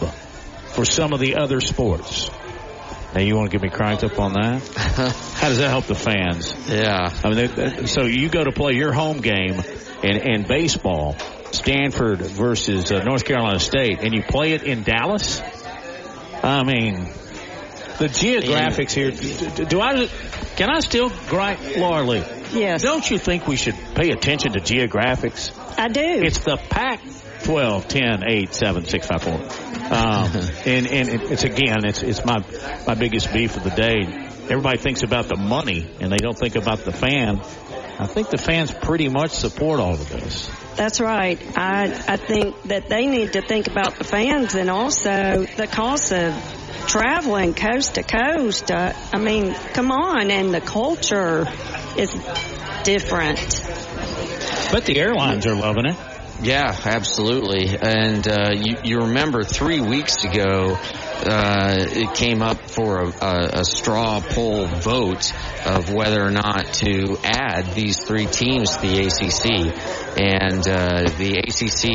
for some of the other sports. Now, you want to get me cranked up on that? How does that help the fans? Yeah. I mean, so you go to play your home game in baseball, Stanford versus North Carolina State, and you play it in Dallas? I mean, the geographics here. Can I still gripe, Laura Lee? Yes. Don't you think we should pay attention to geographics? I do. It's the Pac-12, 10, 8, 7, 6, 5, 4. And it's my biggest beef of the day. Everybody thinks about the money and they don't think about the fan. I think the fans pretty much support all of this. That's right. I think that they need to think about the fans and also the cost of traveling coast to coast. I mean, come on, and the culture is different. But the airlines are loving it. Yeah, absolutely. And you remember 3 weeks ago, it came up for a straw poll vote of whether or not to add these 3 teams to the ACC. And the ACC,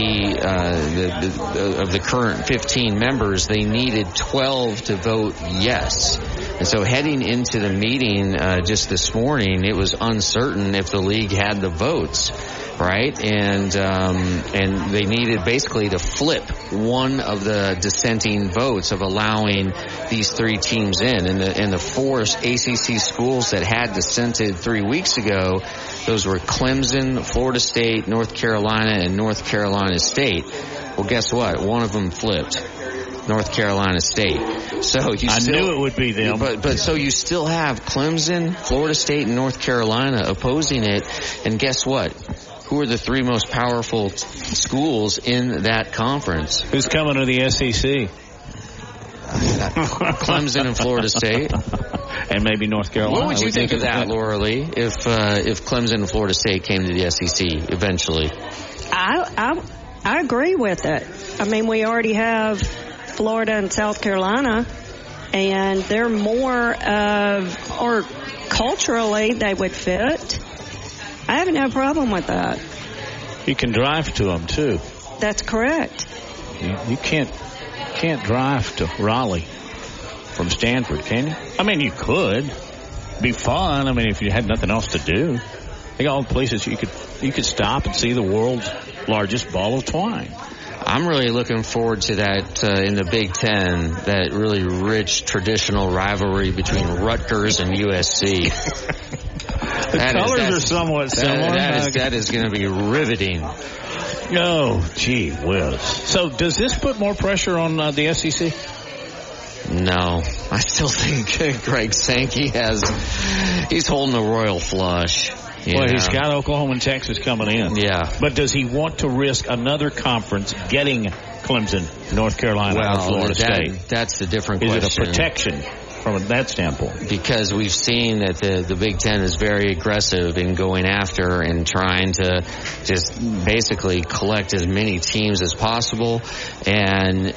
of the current 15 members, they needed 12 to vote yes. And so heading into the meeting just this morning, it was uncertain if the league had the votes, right? And they needed basically to flip one of the dissenting votes of allowing these 3 teams in. And the 4 ACC schools that had dissented 3 weeks ago, those were Clemson, Florida State, North Carolina, and North Carolina State. Well, guess what? One of them flipped. North Carolina State. So I knew it would be them. But so you still have Clemson, Florida State, and North Carolina opposing it. And guess what? Who are the 3 most powerful schools in that conference? Who's coming to the SEC? Clemson and Florida State. And maybe North Carolina. What would you think of that, Laura Lee, if Clemson and Florida State came to the SEC eventually? I agree with it. I mean, we already have Florida and South Carolina, and they're more of, or culturally they would fit. I have no problem with that. You can drive to them too. That's correct. You can't drive to Raleigh from Stanford, can you? I mean, you could. Be fun. I mean, if you had nothing else to do. Think of all the places you could stop and see the world's largest ball of twine. I'm really looking forward to that in the Big Ten, that really rich traditional rivalry between Rutgers and USC. The colors are somewhat similar. That is going to be riveting. Oh, gee whiz. So does this put more pressure on the SEC? No. I still think Greg Sankey he's holding a royal flush. Well, he's got Oklahoma and Texas coming in. Yeah. But does he want to risk another conference getting Clemson, North Carolina, or Florida State? That's the different question. Is it a protection from that standpoint? Because we've seen that the Big Ten is very aggressive in going after and trying to just basically collect as many teams as possible. And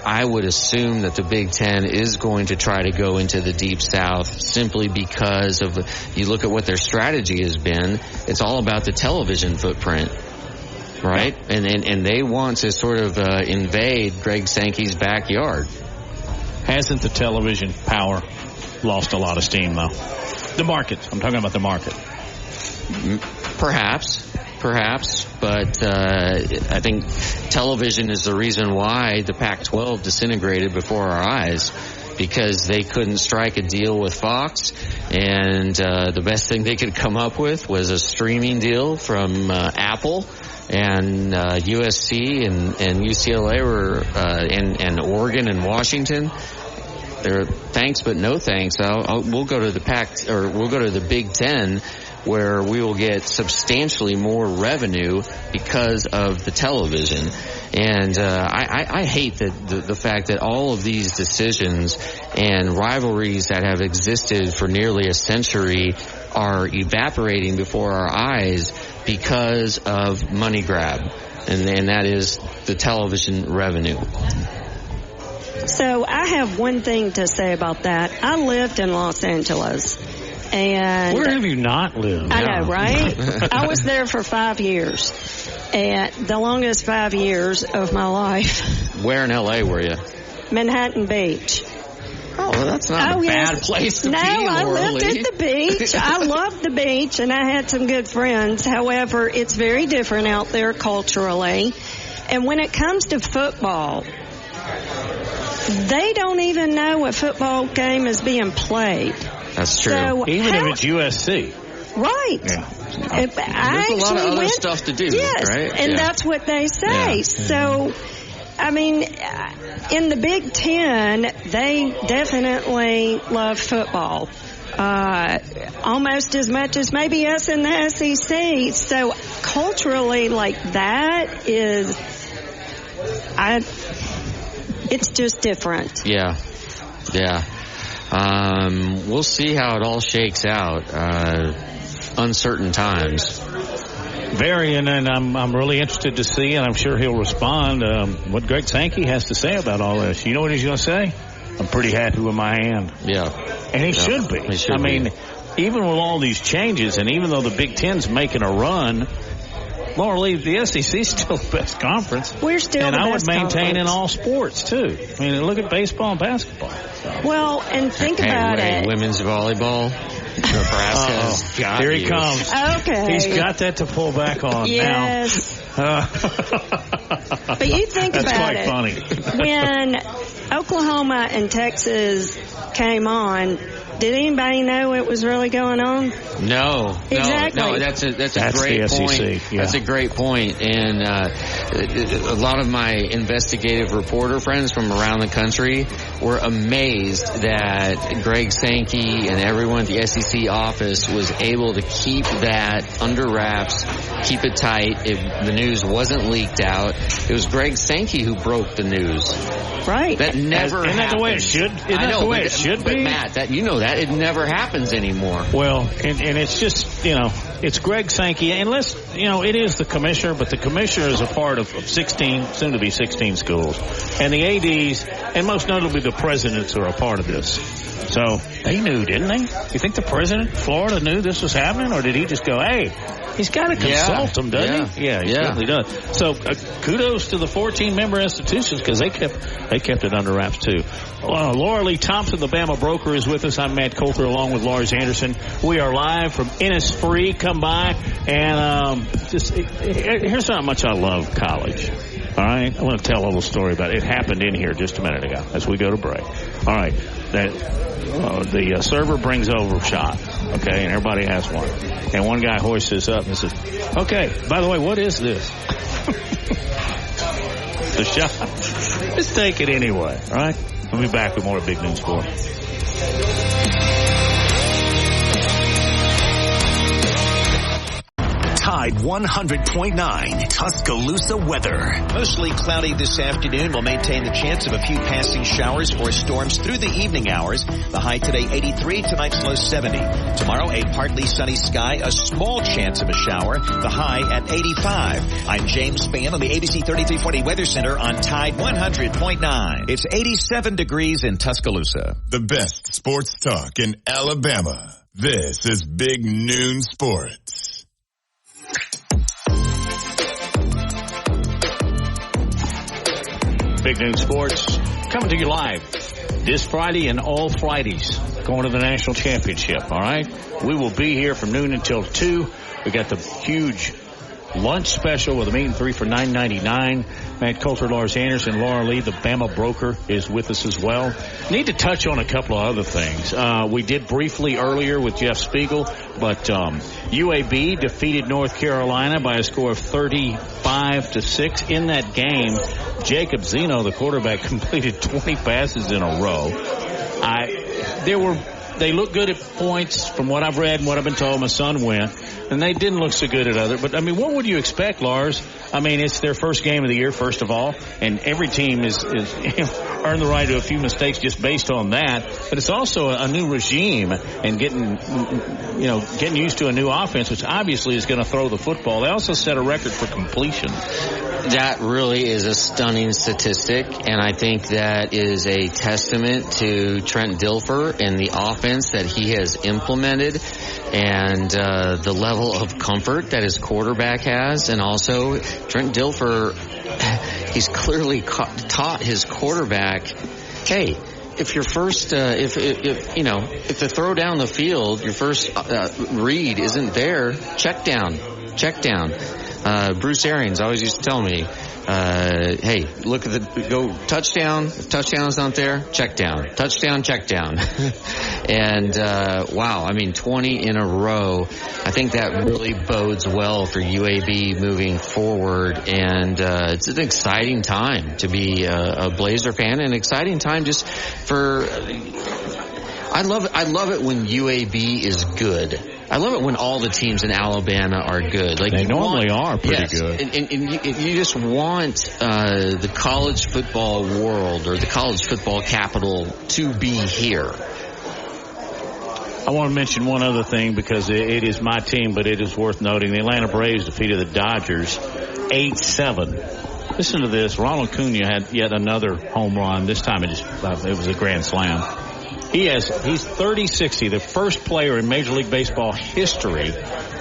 I would assume that the Big Ten is going to try to go into the Deep South simply because of, you look at what their strategy has been, it's all about the television footprint. Right? And they want to sort of invade Greg Sankey's backyard. Hasn't the television power lost a lot of steam, though? The market. I'm talking about the market. Perhaps. But I think television is the reason why the Pac-12 disintegrated before our eyes, because they couldn't strike a deal with Fox, and the best thing they could come up with was a streaming deal from Apple. And USC and UCLA were, and Oregon and Washington. They're thanks but no thanks. We'll go to the Big Ten, where we will get substantially more revenue because of the television. And I hate the fact that all of these decisions and rivalries that have existed for nearly a century are evaporating before our eyes because of money grab, and that is the television revenue. So I have one thing to say about that. I lived in Los Angeles. And where have you not lived? I know, right? I was there for 5 years. And the longest 5 years of my life. Where in L.A. were you? Manhattan Beach. Oh, well, that's not a bad place to be. No, I lived Lee. at the beach. I loved the beach, and I had some good friends. However, it's very different out there culturally. And when it comes to football, they don't even know a football game is being played. That's true. So even if it's USC. Right. Yeah. There's a lot of other stuff to do, yes, right? And that's what they say. Yeah. So, I mean, in the Big Ten, they definitely love football. Almost as much as maybe us in the SEC. So culturally, like that is, it's just different. Yeah. We'll see how it all shakes out. Uncertain times. Very, and I'm really interested to see, and I'm sure he'll respond, what Greg Sankey has to say about all this. You know what he's going to say? I'm pretty happy with my hand. Yeah. And he should be. I mean, even with all these changes, and even though the Big Ten's making a run, Laura Lee, the SEC is still the best conference. We're still and the I best would maintain conference. in all sports, too. I mean, look at baseball and basketball. So. Well, and think about it. Women's volleyball. Nebraska. Here he comes. Okay. He's got that to pull back on yes. now. But you think That's about quite it. funny. When Oklahoma and Texas came on, did anybody know it was really going on? No. Exactly. No, that's a great the point. SEC, yeah. That's a great point. And a lot of my investigative reporter friends from around the country were amazed that Greg Sankey and everyone at the SEC office was able to keep that under wraps, keep it tight. The news wasn't leaked out. It was Greg Sankey who broke the news. Right. That never Isn't that the way it should? Isn't that the way it should be? But Matt, that it never happens anymore. Well, and it's just, it's Greg Sankey, and it is the commissioner, but the commissioner is a part of 16, soon to be 16 schools. And the ADs, and most notably the presidents are a part of this. So they knew, didn't they? You think the president of Florida knew this was happening, or did he just go, hey, he's got to consult them, doesn't he? Yeah, he certainly does. So kudos to the 14-member institutions because they kept it under wraps too. Laura Lee Thompson, the Bama broker, is with us. I'm Matt Coulter along with Lars Anderson. We are live from Innisfree. Come by and here's how much I love college. All right, I want to tell a little story about it. It happened in here just a minute ago as we go to break. All right, the server brings over shot, okay, and everybody has one. And one guy hoists this up and says, okay, by the way, what is this? The shot. Just take it anyway, all right? We'll be back with more Big Noon Sport. Tide 100.9 Tuscaloosa weather. Mostly cloudy this afternoon. We'll maintain the chance of a few passing showers or storms through the evening hours. The high today 83, tonight's low 70. Tomorrow a partly sunny sky, a small chance of a shower. The high at 85. I'm James Spann on the ABC 3340 Weather Center on Tide 100.9. It's 87 degrees in Tuscaloosa. The best sports talk in Alabama. This is Big Noon Sports. Big Noon Sports coming to you live this Friday and all Fridays going to the national championship, all right? We will be here from noon until 2. We got the huge lunch special with a meat and 3 for $9.99. Matt Coulter, Lars Anderson, Laura Lee, the Bama broker, is with us as well. Need to touch on a couple of other things. We did briefly earlier with Jeff Spiegel, but UAB defeated North Carolina by a score of 35-6. In that game, Jacob Zeno, the quarterback, completed 20 passes in a row. They look good at points from what I've read and what I've been told. My son went, and they didn't look so good at other. But, I mean, what would you expect, Lars? I mean, it's their first game of the year, first of all, and every team is earned the right to a few mistakes just based on that. But it's also a new regime and getting used to a new offense, which obviously is going to throw the football. They also set a record for completion. That really is a stunning statistic, and I think that is a testament to Trent Dilfer and the offense that he has implemented and the level of comfort that his quarterback has. And also, Trent Dilfer, he's clearly taught his quarterback, hey, if your first, if the throw down the field, your first read isn't there, check down. Bruce Arians always used to tell me, hey, look at go touchdown. If touchdown's not there, check down. Touchdown, check down. And, wow, I mean, 20 in a row. I think that really bodes well for UAB moving forward. And, it's an exciting time to be a Blazer fan, and an exciting time just for, I love it when UAB is good. I love it when all the teams in Alabama are good. Like they normally are pretty good. And you just want the college football world or the college football capital to be here. I want to mention one other thing because it is my team, but it is worth noting. The Atlanta Braves defeated the Dodgers 8-7. Listen to this. Ronald Acuna had yet another home run. This time it was a grand slam. He's 30-60, the first player in Major League Baseball history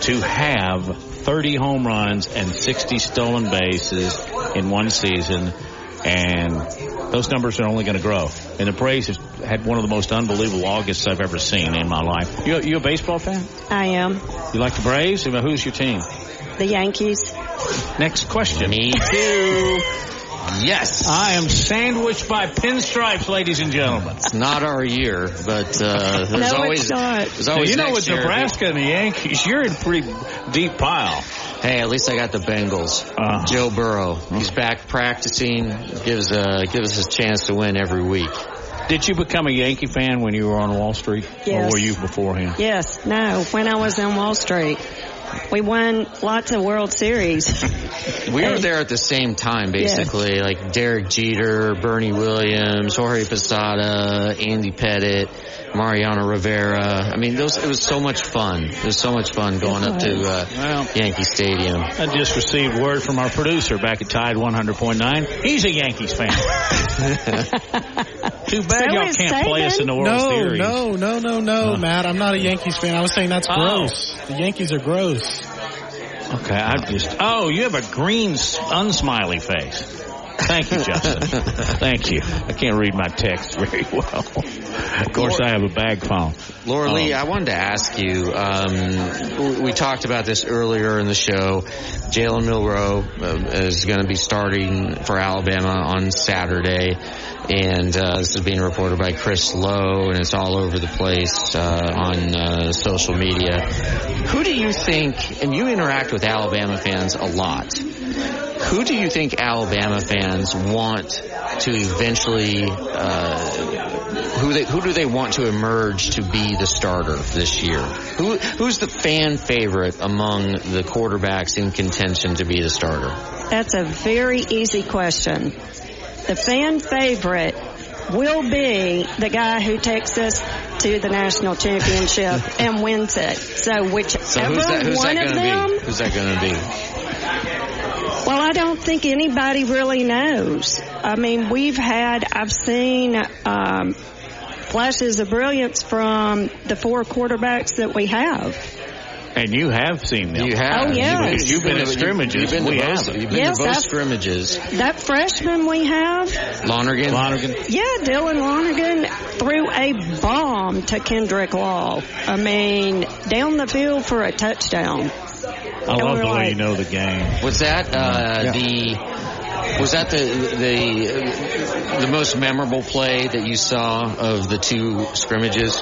to have 30 home runs and 60 stolen bases in one season. And those numbers are only going to grow. And the Braves have had one of the most unbelievable Augusts I've ever seen in my life. You a baseball fan? I am. You like the Braves? Who's your team? The Yankees. Next question. Me too. Yes. I am sandwiched by pinstripes, ladies and gentlemen. It's not our year, but there's always it's not. You know, with Nebraska and the Yankees, you're in a pretty deep pile. Hey, at least I got the Bengals. Joe Burrow. He's back practicing. Gives us a chance to win every week. Did you become a Yankee fan when you were on Wall Street? Yes. Or were you beforehand? Yes. No, when I was on Wall Street. We won lots of World Series. We were there at the same time, basically. Yes. Like Derek Jeter, Bernie Williams, Jorge Posada, Andy Pettit, Mariano Rivera. I mean, it was so much fun. It was so much fun going up to Yankee Stadium. I just received word from our producer back at Tide 100.9. He's a Yankees fan. Too bad y'all can't play us in the World Series. No, Matt. I'm not a Yankees fan. I was saying that's gross. The Yankees are gross. Okay, you have a green, unsmiley face. Thank you, Justin. Thank you. I can't read my text very well. Of course, I have a bag phone. Laura Lee, I wanted to ask you, we talked about this earlier in the show. Jalen Milroe is going to be starting for Alabama on Saturday. And this is being reported by Chris Lowe, and it's all over the place on social media. Who do you think, and you interact with Alabama fans a lot, who do you think Alabama fans want to eventually, who do they want to emerge to be the starter this year? Who's the fan favorite among the quarterbacks in contention to be the starter? That's a very easy question. The fan favorite will be the guy who takes us to the national championship and wins it. So whichever one of them. Who's that going to be? Well, I don't think anybody really knows. I mean, I've seen flashes of brilliance from the four quarterbacks that we have. And you have seen them. You have. Oh, yes. You've been at scrimmages. You've been to both scrimmages. That freshman we have. Lonergan. Yeah, Dylan Lonergan threw a bomb to Kendrick Law. I mean, down the field for a touchdown. I love the way you know the game. Was that Was that the most memorable play that you saw of the two scrimmages?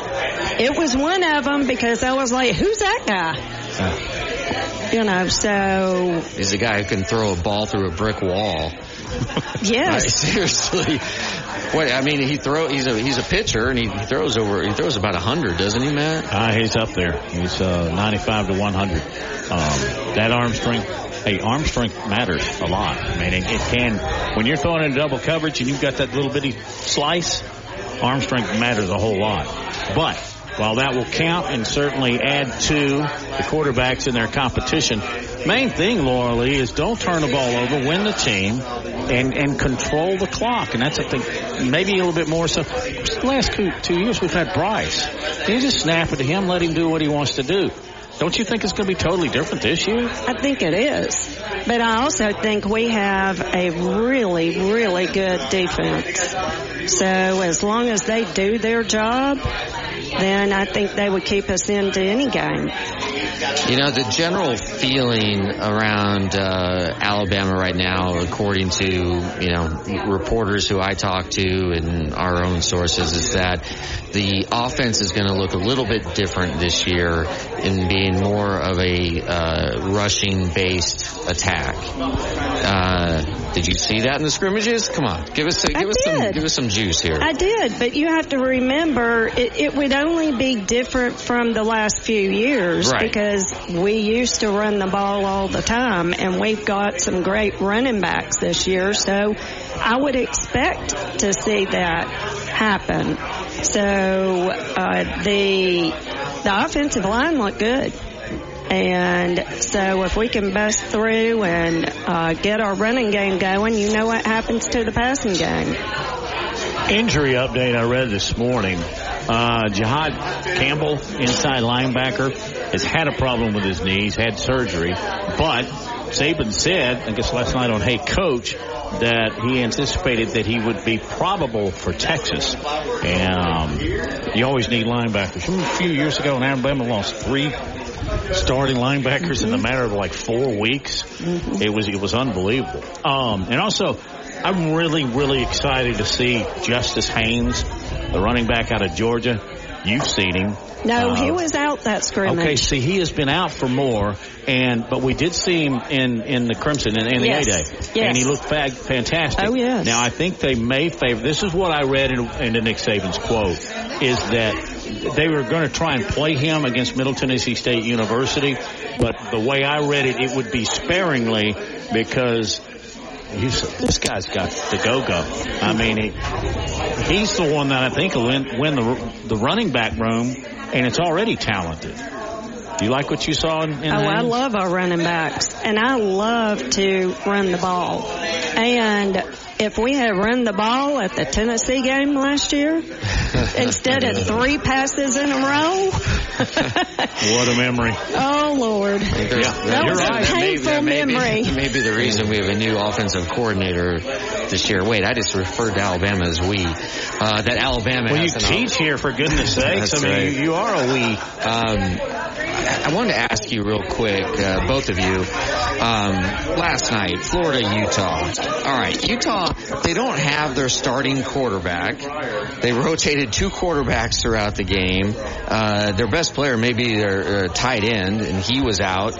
It was one of them because I was like, who's that guy? You know, so... He's a guy who can throw a ball through a brick wall. Yes. Right, seriously. What, I mean, he's a pitcher, and he throws about 100, doesn't he, Matt? He's up there. He's 95 to 100. That arm strength matters a lot. I mean, it can, when you're throwing in double coverage and you've got that little bitty slice, arm strength matters a whole lot. But while that will count and certainly add to the quarterbacks in their competition, main thing, Laura Lee, is don't turn the ball over, win the team, and control the clock. And that's, I think, maybe a little bit more so. The last 2 years we've had Bryce. You just snap it to him, let him do what he wants to do. Don't you think it's going to be totally different this year? I think it is. But I also think we have a really, really good defense. So as long as they do their job, then I think they would keep us into any game. You know, the general feeling around Alabama right now, according to, reporters who I talk to and our own sources, is that the offense is going to look a little bit different this year in being more of a rushing-based attack. Did you see that in the scrimmages? Come on, give us some juice here. I did, but you have to remember it would only be different from the last few years, right? Because we used to run the ball all the time, and we've got some great running backs this year, so I would expect to see that happen. So the offensive line looked good. And so if we can bust through and get our running game going, you know what happens to the passing game. Injury update I read this morning. Jihad Campbell, inside linebacker, has had a problem with his knees, had surgery, but Saban said, I guess last night on Hey Coach, that he anticipated that he would be probable for Texas. And you always need linebackers. A few years ago, Alabama lost 3 starting linebackers in a matter of like 4 weeks. It was unbelievable. And also, I'm really, really excited to see Justice Haynes, the running back out of Georgia. You've seen him. No, he was out that scrimmage. Okay, see, he has been out for more, but we did see him in the Crimson in the A-Day. Yes. And he looked fantastic. Oh, yes. Now, I think they may favor, this is what I read in Nick Saban's quote, is that they were going to try and play him against Middle Tennessee State University, but the way I read it, it would be sparingly because this guy's got the go-go. I mean, he's the one that I think will win the running back room, and it's already talented. Do you like what you saw in Haynes? I love our running backs, and I love to run the ball. And if we had run the ball at the Tennessee game last year, instead of 3 passes in a row. What a memory. Oh, Lord. That was a painful memory. Maybe the reason we have a new offensive coordinator this year. Wait, I just referred to Alabama as we. That Alabama Well, you teach here, for goodness sakes. I mean, right. you are a we. I wanted to ask you real quick, both of you. Last night, Florida, Utah. All right, Utah, they don't have their starting quarterback. They rotated 2 quarterbacks throughout the game. Their best player may be their tight end, and he was out.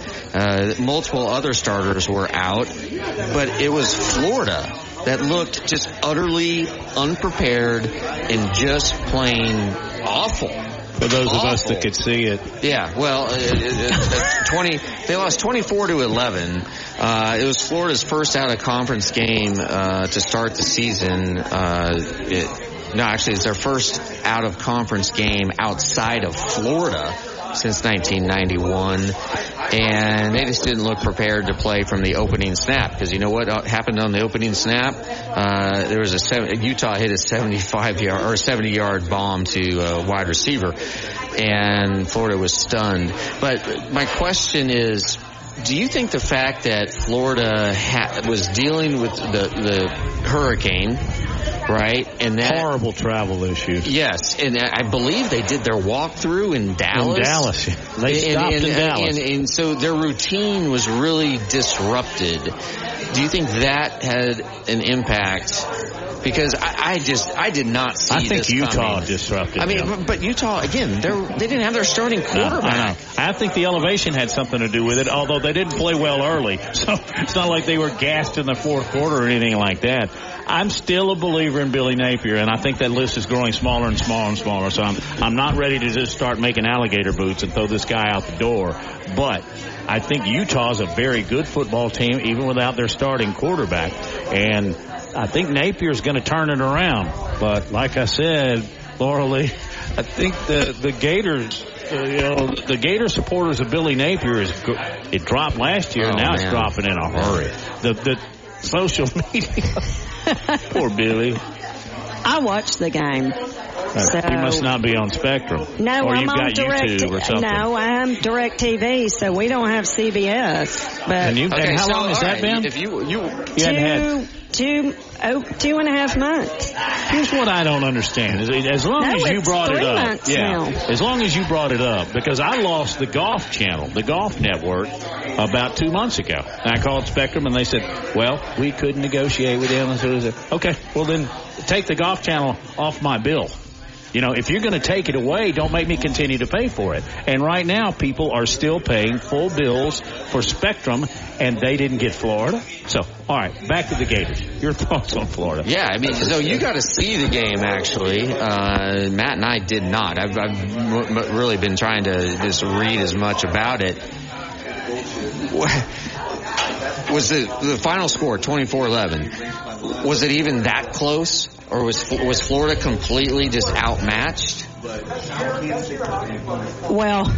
Multiple other starters were out. But it was Florida that looked just utterly unprepared and just plain awful. For those of us that could see it. Yeah, well, 20. They lost 24-11. It was Florida's first out-of-conference game to start the season. It's their first out-of-conference game outside of Florida since 1991. And they just didn't look prepared to play from the opening snap. Because you know what happened on the opening snap? There was Utah hit a 75-yard or 70-yard bomb to a wide receiver, and Florida was stunned. But my question is, do you think the fact that Florida was dealing with the hurricane, right, and that horrible travel issues? Yes, and I believe they did their walkthrough in Dallas. In Dallas, they stopped in Dallas, and so their routine was really disrupted. Do you think that had an impact? Because I did not see. I think this Utah coming. Disrupted. I mean, but Utah again, they didn't have their starting quarterback. I think the elevation had something to do with it. Although they didn't play well early, so it's not like they were gassed in the fourth quarter or anything like that. I'm still a believer in Billy Napier, and I think that list is growing smaller and smaller and smaller. So I'm not ready to just start making alligator boots and throw this guy out the door. But I think Utah's a very good football team, even without their starting quarterback. And I think Napier's going to turn it around. But like I said, Laura Lee, I think the Gators, the Gator supporters of Billy Napier it dropped last year, and now it's dropping in a hurry. The social media. Poor Billy. I watched the game. So, you must not be on Spectrum. No, or I'm you've on got YouTube or something. No, I'm DirecTV, so we don't have CBS. But and how long has that been? If you 2.5 months. Here's what I don't understand. As long as you brought it up. As long as you brought it up. Because I lost the Golf Channel, the Golf Network, about 2 months ago. And I called Spectrum and they said, well, we couldn't negotiate with them. And so I said, okay, well then take the Golf Channel off my bill. You know, if you're going to take it away, don't make me continue to pay for it. And right now, people are still paying full bills for Spectrum, and they didn't get Florida. So, all right, back to the Gators. Your thoughts on Florida? Yeah, I mean, so you got to see the game, actually. Matt and I did not. I've really been trying to just read as much about it. Was the final score 24-11? Was it even that close? Or was Florida completely just outmatched? Well,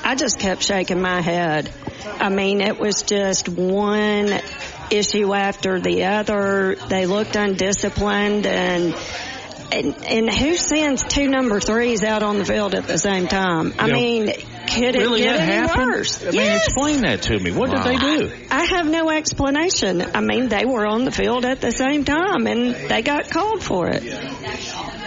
I just kept shaking my head. I mean, it was just one issue after the other. They looked undisciplined, and And who sends 2 number 3s out on the field at the same time? I mean, could it really get any happened? worse? I mean, explain that to me. What did they do? I have no explanation. I mean, they were on the field at the same time, and they got called for it.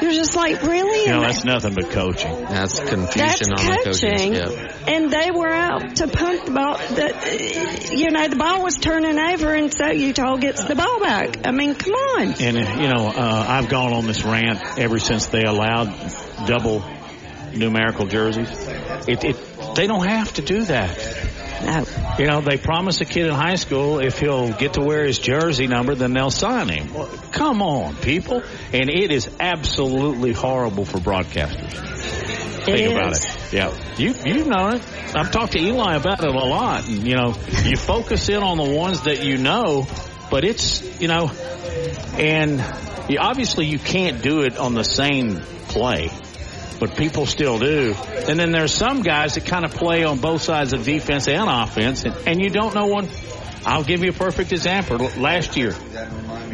You're just like, really? That's nothing but coaching. That's confusion That's on coaching. the coaching. Yep. And they were out to punt the ball. The ball was turning over, and so Utah gets the ball back. I mean, come on. And, I've gone on this rant ever since they allowed double numerical jerseys. They don't have to do that. No. They promise a kid in high school if he'll get to wear his jersey number, then they'll sign him. Well, come on, people. And it is absolutely horrible for broadcasters. Think about it. Yeah. You've known it. I've talked to Eli about it a lot. And, you focus in on the ones that you know, but it's, and obviously you can't do it on the same play. But people still do. And then there's some guys that kind of play on both sides of defense and offense, and you don't know one. I'll give you a perfect example. Last year,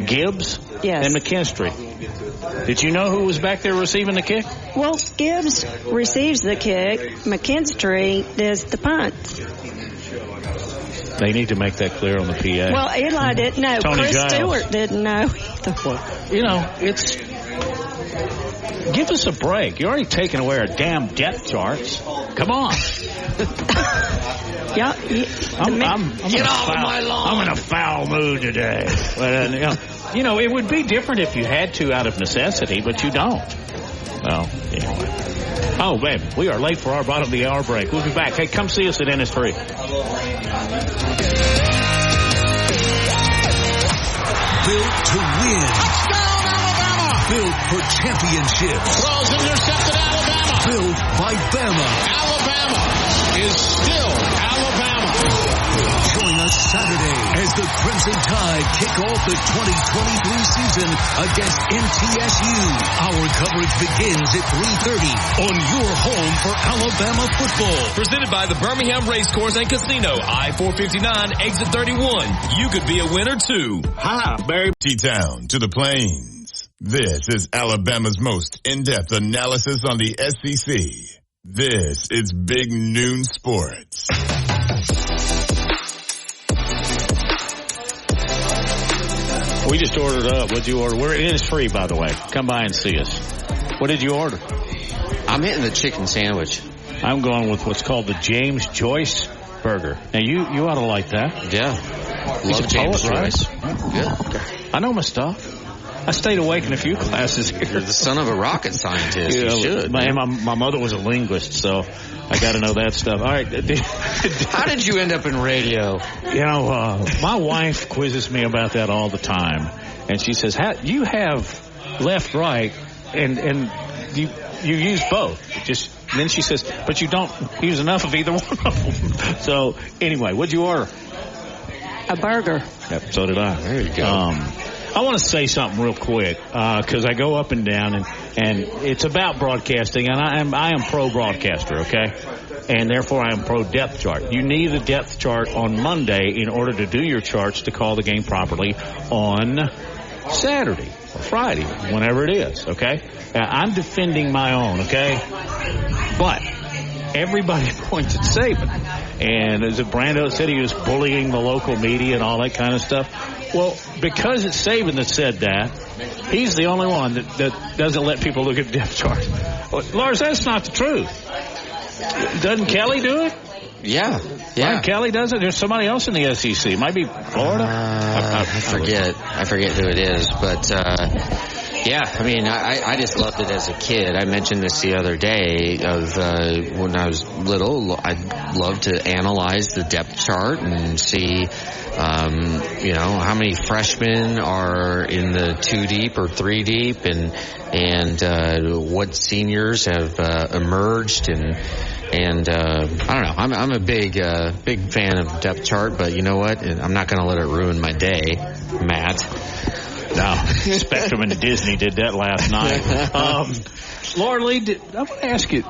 Gibbs and McKinstry. Did you know who was back there receiving the kick? Well, Gibbs receives the kick. McKinstry does the punt. They need to make that clear on the PA. Well, Eli didn't know. Tony Chris Giles. Stewart didn't know. It's... Give us a break. You're already taking away our damn depth charts. Come on. I'm Get off of my lawn. I'm in a foul mood today. But, it would be different if you had to out of necessity, but you don't. Well, anyway. Oh, babe, we are late for our bottom of the hour break. We'll be back. Hey, come see us at NS3. Built to win. Touchdown, Alabama! Built for championships. Throws intercepted Alabama. Built by Bama. Alabama is still Alabama. Join us Saturday as the Crimson Tide kick off the 2023 season against MTSU. Our coverage begins at 3:30 on your home for Alabama football. Presented by the Birmingham Racecourse and Casino, I-459, exit 31. You could be a winner too. Hi, Barry. T-Town to the Plains. This is Alabama's most in-depth analysis on the SEC. This is Big Noon Sports. We just ordered up. What'd you order? It is free, by the way. Come by and see us. What did you order? I'm hitting the chicken sandwich. I'm going with what's called the James Joyce burger. Now, you ought to like that. Yeah. He's Love James poet, Joyce. Right? Good. I know my stuff. I stayed awake in a few classes here. You're the son of a rocket scientist. You should. My mother was a linguist, so I got to know that stuff. All right. How did you end up in radio? My wife quizzes me about that all the time, and she says, "You have left, right, and you use both." And then she says, "But you don't use enough of either one of them." So anyway, what'd you order? A burger. Yep, so did I. There you go. I want to say something real quick because I go up and down, and it's about broadcasting, and I am pro broadcaster, okay, and therefore I am pro depth chart. You need a depth chart on Monday in order to do your charts to call the game properly on Saturday or Friday, whenever it is, okay. I'm defending my own, okay, but everybody points at Saban, and as Brando said, he was bullying the local media and all that kind of stuff. Well, because it's Saban that said that, he's the only one that doesn't let people look at depth charts. Well, Lars, that's not the truth. Doesn't Kelly do it? Yeah. Right, Kelly does it. There's somebody else in the SEC. It might be Florida. I forget who it is, but yeah, I mean, I just loved it as a kid. I mentioned this the other day of when I was little. I loved to analyze the depth chart and see, how many freshmen are in the 2 deep or 3 deep, and what seniors have emerged, and I don't know. I'm a big fan of depth chart, but you know what? I'm not going to let it ruin my day, Matt. No, Spectrum and Disney did that last night. Laura Lee, I want to ask you,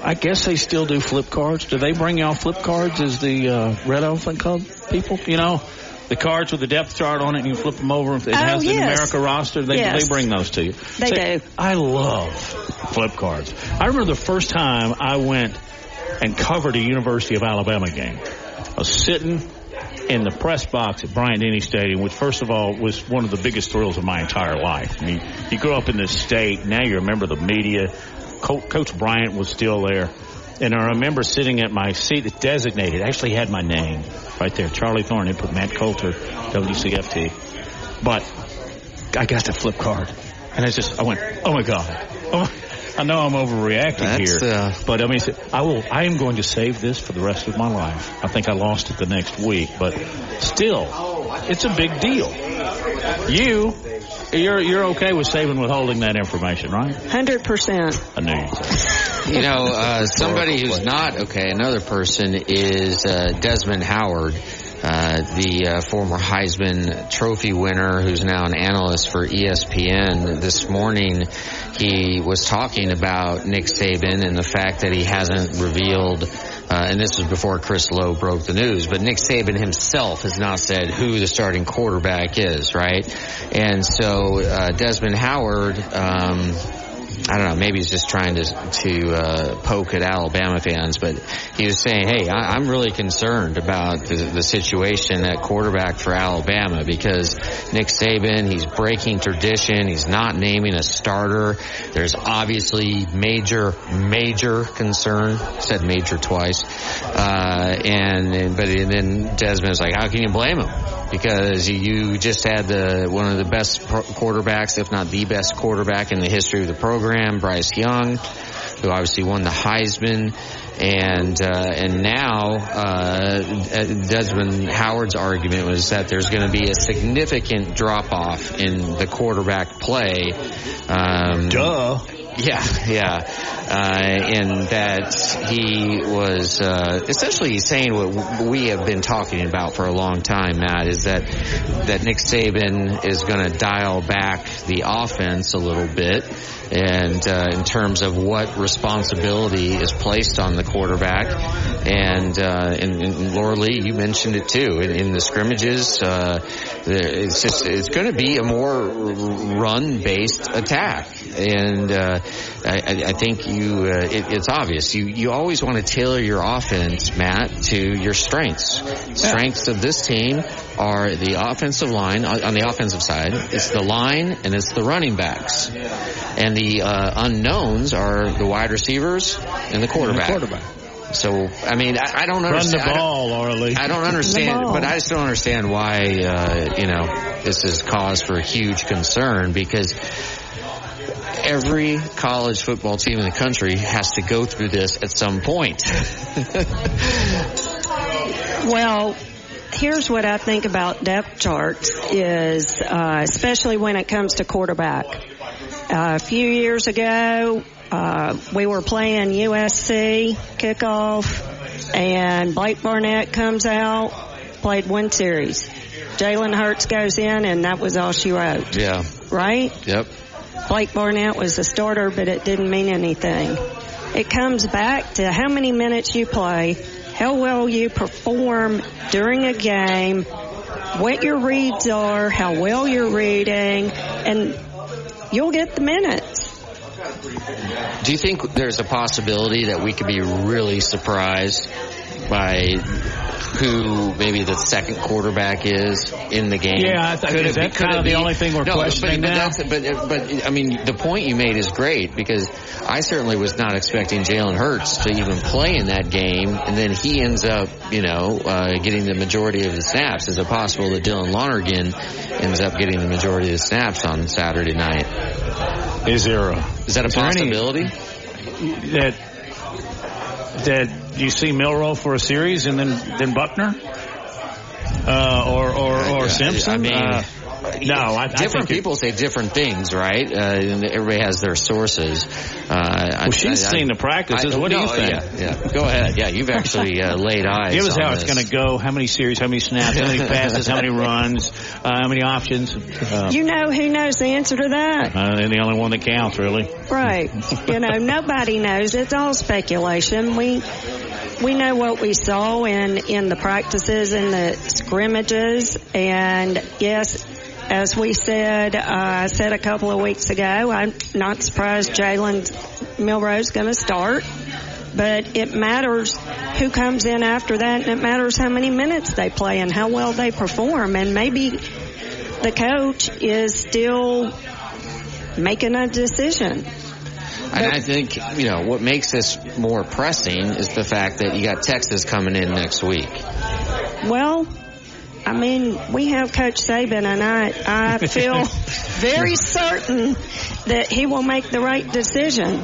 I guess they still do flip cards. Do they bring y'all flip cards as the Red Elephant Club people? The cards with the depth chart on it, and you flip them over. It has the America roster. They bring those to you. They do. I love flip cards. I remember the first time I went and covered a University of Alabama game. I was sitting in the press box at Bryant-Denny Stadium, which, first of all, was one of the biggest thrills of my entire life. I mean, you grew up in this state. Now you remember the media. Coach Bryant was still there. And I remember sitting at my seat that's designated. Actually had my name right there. Charlie Thorne. They put Matt Coulter, WCFT. But I got the flip card. And I went, oh, my God. Oh, I know I'm overreacting here. But I mean, I am going to save this for the rest of my life. I think I lost it the next week. But still, it's a big deal. You're okay with saving withholding that information, right? 100%. I knew you'd say. You know, somebody who's not okay, another person is Desmond Howard, the former Heisman Trophy winner who's now an analyst for ESPN. This morning he was talking about Nick Saban and the fact that he hasn't revealed, and this was before Chris Lowe broke the news, but Nick Saban himself has not said who the starting quarterback is, right? And so Desmond Howard, I don't know, maybe he's just trying to poke at Alabama fans, but he was saying, hey, I'm really concerned about the situation at quarterback for Alabama because Nick Saban, he's breaking tradition. He's not naming a starter. There's obviously major concern. Said major twice. But then Desmond's like, how can you blame him? Because you just had one of the best quarterbacks, if not the best quarterback in the history of the program, Bryce Young, who obviously won the Heisman, and now Desmond Howard's argument was that there's going to be a significant drop off in the quarterback play. Duh. Yeah. And that he was essentially saying what we have been talking about for a long time, Matt, is that Nick Saban is going to dial back the offense a little bit. And in terms of what responsibility is placed on the quarterback, and Laura Lee, you mentioned it too. In the scrimmages, it's going to be a more run-based attack, and I think it's obvious. You always want to tailor your offense, Matt, to your strengths. Strengths of this team are the offensive line. On the offensive side, it's the line and it's the running backs. And the unknowns are the wide receivers and the quarterback. So, I mean, I don't understand. Run the ball, Orly. I don't understand, but I just don't understand why, this is cause for huge concern, because every college football team in the country has to go through this at some point. Well, here's what I think about depth charts is, especially when it comes to quarterback. A few years ago, we were playing USC kickoff, and Blake Barnett comes out, played one series. Jalen Hurts goes in, and that was all she wrote. Yeah. Right? Yep. Blake Barnett was a starter, but it didn't mean anything. It comes back to how many minutes you play, how well you perform during a game, what your reads are, how well you're reading, and you'll get the minutes. Do you think there's a possibility that we could be really surprised by who maybe the second quarterback is in the game? Yeah, I think that's kind of the only thing we're questioning now. But I mean, the point you made is great, because I certainly was not expecting Jalen Hurts to even play in that game, and then he ends up, getting the majority of the snaps. Is it possible that Dylan Lonergan ends up getting the majority of the snaps on Saturday night? Is that a possibility? That you see Milroe for a series and then Buckner or Simpson? I mean, no, I different think people say different things, right? Everybody has their sources. She's seen the practices. What do you think? Yeah. Go ahead. Yeah, you've actually laid eyes. Give us on how this. it's going to go. How many series? How many snaps? How many passes? How many runs? How many options? You know who knows the answer to that? And the only one that counts, really. Right. Nobody knows. It's all speculation. we know what we saw in the practices and the scrimmages, and yes, as we said, I said a couple of weeks ago, I'm not surprised Jalen Milroe's going to start, but it matters who comes in after that, and it matters how many minutes they play and how well they perform, and maybe the coach is still making a decision. And I think, what makes this more pressing is the fact that you got Texas coming in next week. Well, I mean, we have Coach Saban, and I feel very certain that he will make the right decision.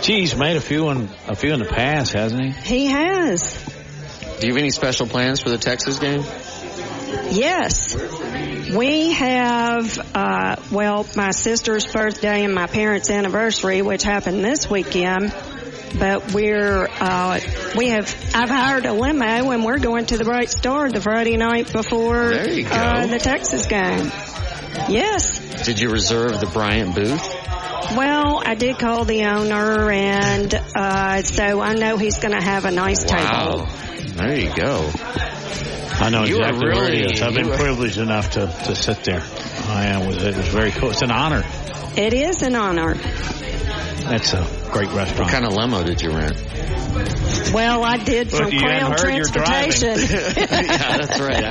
He's made a few in the past, hasn't he? He has. Do you have any special plans for the Texas game? Yes. We have, my sister's birthday and my parents' anniversary, which happened this weekend. But I've hired a limo and we're going to the Bright Star the Friday night before the Texas game. Yes. Did you reserve the Bryant booth? Well, I did call the owner, and so I know he's going to have a nice table. There you go. I know exactly where it is. I've been privileged enough to sit there. I am. It was very cool. It's an honor. It is an honor. That's a great restaurant. What kind of limo did you rent? Well, I did from Crown Transportation. Yeah, that's right.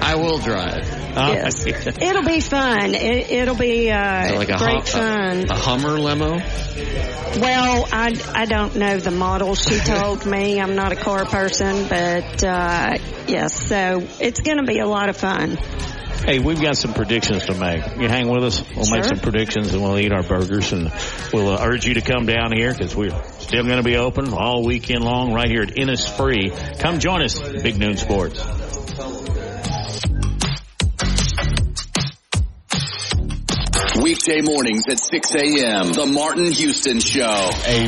I will drive. Yes. It'll be fun. It'll be great fun. A Hummer limo? Well, I don't know the model. She told me. I'm not a car person, but yes, so it's going to be a lot of fun. Hey, we've got some predictions to make. You hang with us. We'll make some predictions, and we'll eat our burgers, and we'll urge you to come down here because we're still going to be open all weekend long right here at Innisfree. Come join us, Big Noon Sports. Weekday mornings at 6 a.m. The Martin Houston Show. A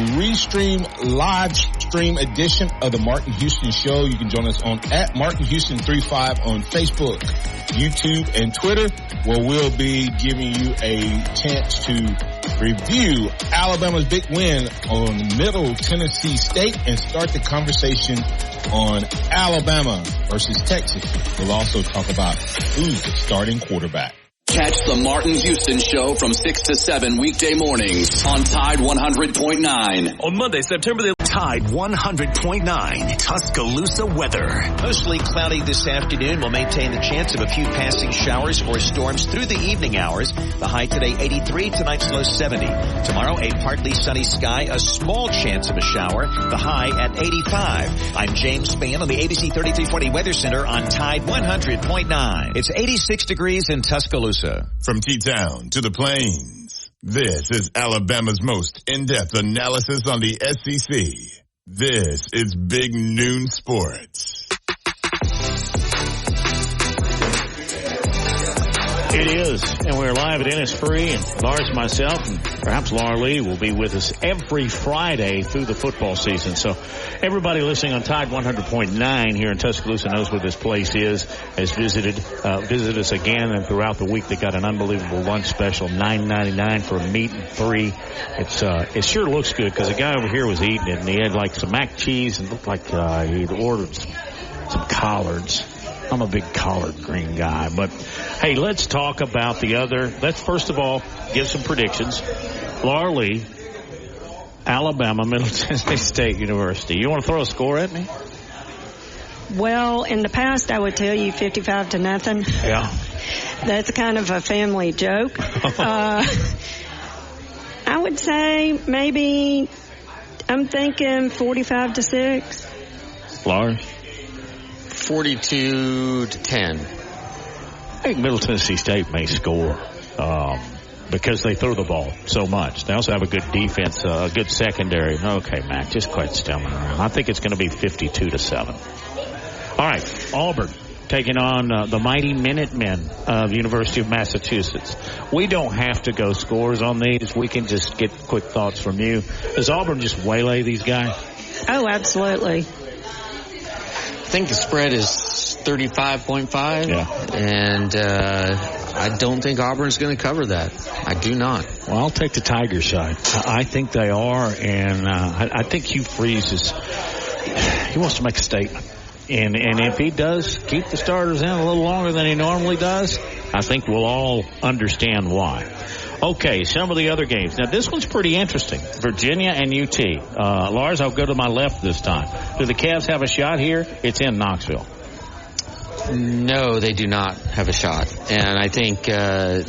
live stream edition of the Martin Houston Show. You can join us on at Martin Houston 35 on Facebook, YouTube, and Twitter, where we'll be giving you a chance to review Alabama's big win on Middle Tennessee State and start the conversation on Alabama versus Texas. We'll also talk about who's the starting quarterback. Catch the Martin Houston Show from 6 to 7 weekday mornings on Tide 100.9. On Monday, September the Tide 100.9 Tuscaloosa weather. Mostly cloudy this afternoon. Will maintain the chance of a few passing showers or storms through the evening hours. The high today 83, tonight's low 70. Tomorrow a partly sunny sky, a small chance of a shower. The high at 85. I'm James Spann on the ABC 3340 Weather Center on Tide 100.9. It's 86 degrees in Tuscaloosa. From T-Town to the Plains, this is Alabama's most in-depth analysis on the SEC. This is Big Noon Sports. It is, and we're live at Innisfree, and Lars, myself, and perhaps Laura Lee will be with us every Friday through the football season. So everybody listening on Tide 100.9 here in Tuscaloosa knows where this place is, has visited us again, and throughout the week they got an unbelievable lunch special, $9.99 for a meat and three. It sure looks good because the guy over here was eating it, and he had like some mac and cheese and looked like he'd ordered some collards. I'm a big collard green guy. But, hey, let's talk about let's first of all give some predictions. Laura Lee, Alabama, Middle Tennessee State University. You want to throw a score at me? Well, in the past, I would tell you 55-0. Yeah. That's kind of a family joke. I would say maybe, I'm thinking 45-6. Lars? 42-10. I think Middle Tennessee State may score because they throw the ball so much. They also have a good defense, a good secondary. Okay, Mac, just quit stumbling around. I think it's going to be 52-7. All right, Auburn taking on the mighty Minutemen of the University of Massachusetts. We don't have to go scores on these. We can just get quick thoughts from you. Does Auburn just waylay these guys? Oh, absolutely. I think the spread is 35.5. Yeah. And I don't think Auburn's going to cover that. I do not. Well, I'll take the Tiger side. I think they are, and I think Hugh Freeze is he wants to make a statement. And if he does keep the starters in a little longer than he normally does, I think we'll all understand why. Okay, some of the other games. Now, this one's pretty interesting. Virginia and UT. Lars, I'll go to my left this time. Do the Cavs have a shot here? It's in Knoxville. No, they do not have a shot. And I think that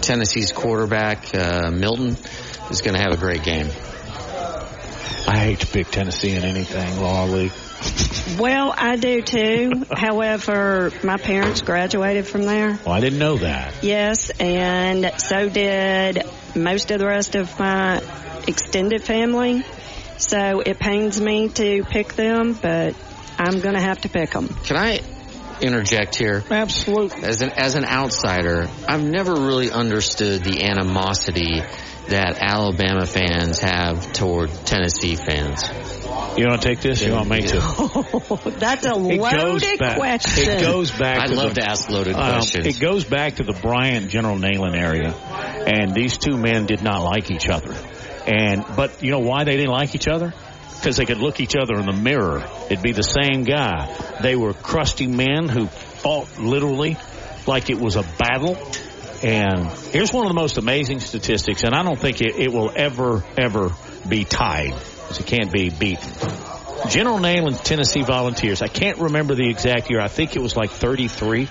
Tennessee's quarterback, Milton, is going to have a great game. I hate to pick Tennessee in anything, Law Lee. Well, I do too. However, my parents graduated from there. Well, I didn't know that. Yes, and so did most of the rest of my extended family. So it pains me to pick them, but I'm going to have to pick them. Can I interject here? Absolutely. As an outsider, I've never really understood the animosity that Alabama fans have toward Tennessee fans. You want to take this? You want me to? That's a loaded question. It goes back. I'd love to ask loaded questions. It goes back to the Bryant, General Neyland area, and these two men did not like each other. But you know why they didn't like each other? Because they could look each other in the mirror. It'd be the same guy. They were crusty men who fought literally like it was a battle. And here's one of the most amazing statistics, and I don't think it will ever be tied. It can't be beaten. General Neyland's Tennessee Volunteers, I can't remember the exact year. I think it was like 33.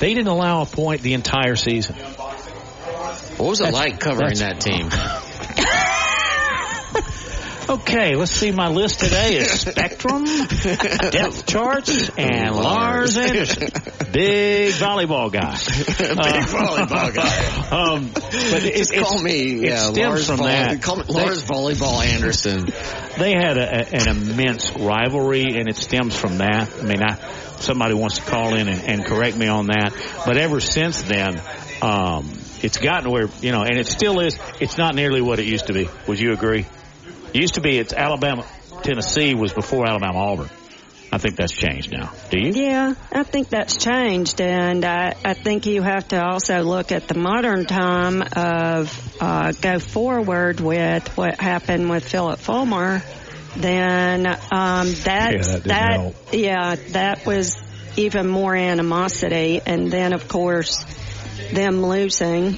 They didn't allow a point the entire season. What was it like covering that team? Okay, let's see. My list today is Spectrum, depth charts, and Lars Anderson. Big volleyball guy. Big volleyball guy. But Just call me Lars from that. Call me Lars Volleyball Anderson. They had an immense rivalry, and it stems from that. I mean, somebody wants to call in and correct me on that. But ever since then, it's gotten where, and it still is, it's not nearly what it used to be. Would you agree? It used to be it's Alabama, Tennessee was before Alabama, Auburn. I think that's changed now. Do you? Yeah, I think that's changed. And I think you have to also look at the modern time of go forward with what happened with Philip Fulmer. Then that was even more animosity. And then, of course, them losing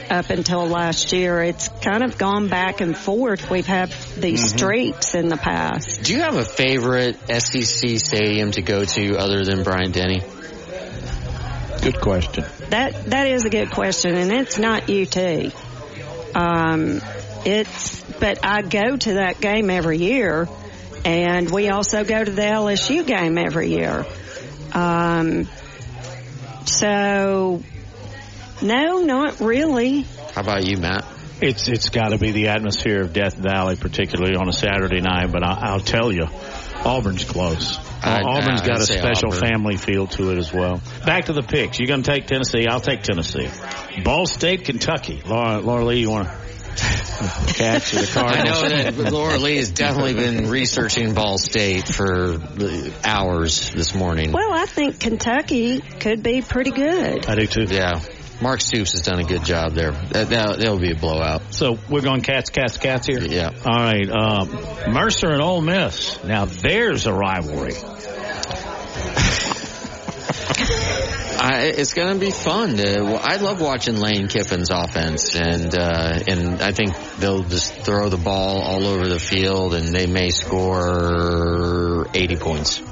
up until last year, it's kind of gone back and forth. We've had these streaks in the past. Do you have a favorite SEC stadium to go to other than Bryant-Denny? Good question. That is a good question, and it's not UT. But I go to that game every year, and we also go to the LSU game every year. So, no, not really. How about you, Matt? It's got to be the atmosphere of Death Valley, particularly on a Saturday night. But I'll tell you, Auburn's close. Auburn's got a special family feel to it as well. Back to the picks. You're going to take Tennessee. I'll take Tennessee. Ball State, Kentucky. Laura Lee, you want to catch the Cardinals? I know that Laura Lee has definitely been researching Ball State for hours this morning. Well, I think Kentucky could be pretty good. I do too. Yeah. Mark Stoops has done a good job there. That'll be a blowout. So we're going cats here? Yeah. All right. Mercer and Ole Miss. Now there's a rivalry. It's going to be fun. I love watching Lane Kiffin's offense, and I think they'll just throw the ball all over the field, and they may score 80 points.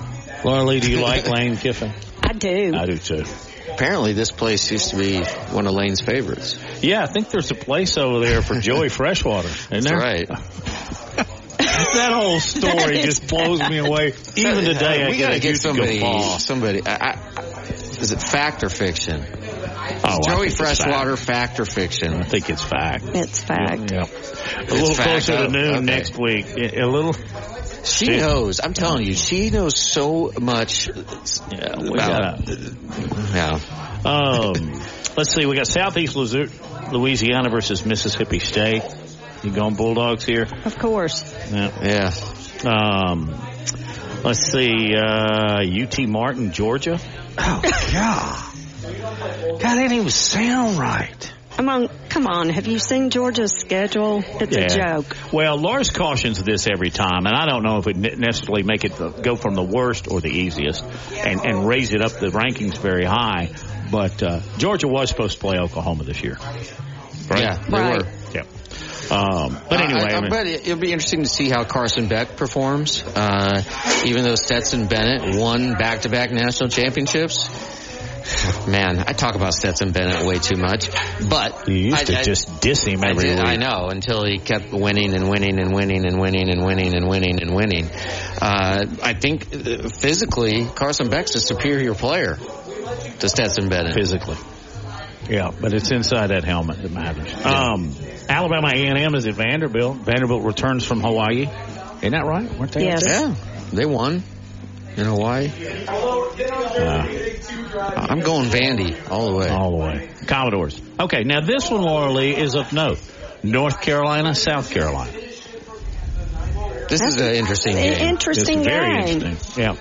Laura Lee, do you like Lane Kiffin? I do. I do too. Apparently this place used to be one of Lane's favorites. Yeah, I think there's a place over there for Joey Freshwater. Isn't there? That's right. That whole story just blows me away. Even today, we got to get somebody. Is it fact or fiction? Joey Freshwater, fact or fiction? I think it's fact. It's fact. Yeah. A little closer to noon next week. A little. She knows. I'm telling you, she knows so much about. Let's see. We got Southeast Louisiana versus Mississippi State. You going Bulldogs here? Of course. Yeah. Let's see. UT Martin, Georgia. Oh, God. God, that didn't even sound right. I'm on come on. Have you seen Georgia's schedule? It's a joke. Well, Lars cautions this every time, and I don't know if it necessarily make it go from the worst or the easiest and raise it up the rankings very high. But Georgia was supposed to play Oklahoma this year. Right? Yeah, they were. Yeah. But anyway. But it'll be interesting to see how Carson Beck performs. Even though Stetson Bennett won back-to-back national championships. Man, I talk about Stetson Bennett way too much. But you used to just diss him every week. I know, until he kept winning and winning and winning and winning and winning and winning and winning. I think physically, Carson Beck's a superior player to Stetson Bennett. Physically. Yeah, but it's inside that helmet that matters. Yeah. Alabama A&M is at Vanderbilt. Vanderbilt returns from Hawaii. Isn't that right? Weren't they? Yes. Yeah, they won in Hawaii. I'm going Vandy all the way. All the way. Commodores. Okay, now this one, Laura Lee, is of note. North Carolina, South Carolina. This is an interesting game. Interesting it's very game. Interesting. Yeah.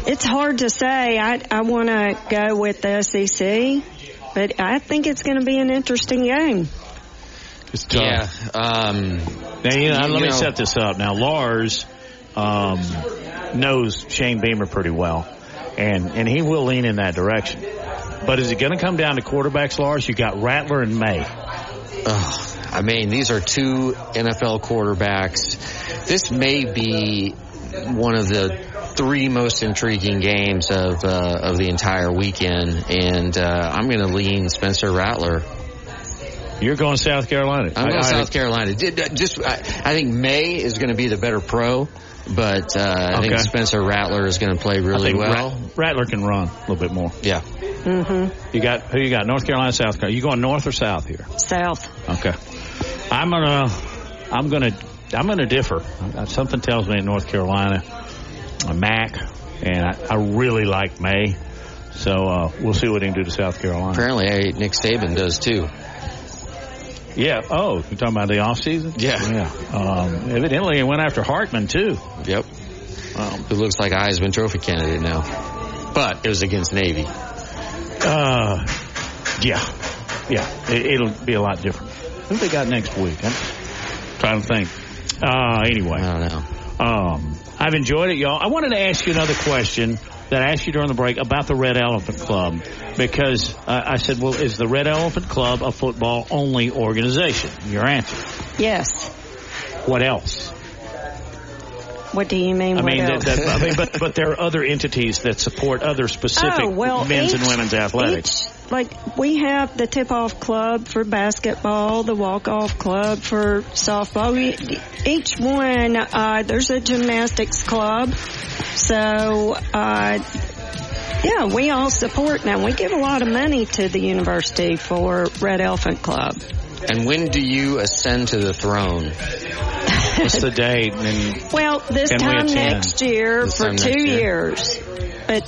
It's hard to say. I want to go with the SEC, but I think it's going to be an interesting game. It's tough. Yeah. Now, let me set this up. Now, Lars knows Shane Beamer pretty well, and he will lean in that direction. But is it going to come down to quarterbacks, Lars? You got Rattler and May. I mean, these are two NFL quarterbacks. This may be one of the three most intriguing games of the entire weekend, and I'm going to lean Spencer Rattler. You're going South Carolina. I'm going South Carolina. I think May is going to be the better pro, but I think Spencer Rattler is going to play really well. Rattler can run a little bit more. Yeah. Mm-hmm. Who you got? North Carolina, South Carolina. You going north or south here? South. Okay. I'm gonna differ. Something tells me in North Carolina, Mac, and I really like May. So we'll see what he can do to South Carolina. Apparently, Nick Saban does too. Yeah. Oh, you're talking about the offseason? Yeah. Evidently, he went after Hartman, too. Yep. Who looks like a Heisman Trophy candidate now. But it was against Navy. Yeah. It'll be a lot different. Who they got next week? I'm trying to think. Anyway. I don't know. I've enjoyed it, y'all. I wanted to ask you another question that I asked you during the break about the Red Elephant Club, because I said, well, is the Red Elephant Club a football-only organization? Your answer. Yes. What else? What do you mean? But there are other entities that support other specific men's and women's athletics. We have the tip-off club for basketball, the walk-off club for softball. Each one, there's a gymnastics club. So, we all support now. We give a lot of money to the university for Red Elephant Club. And when do you ascend to the throne? What's the date? This time next year for 2 years. But,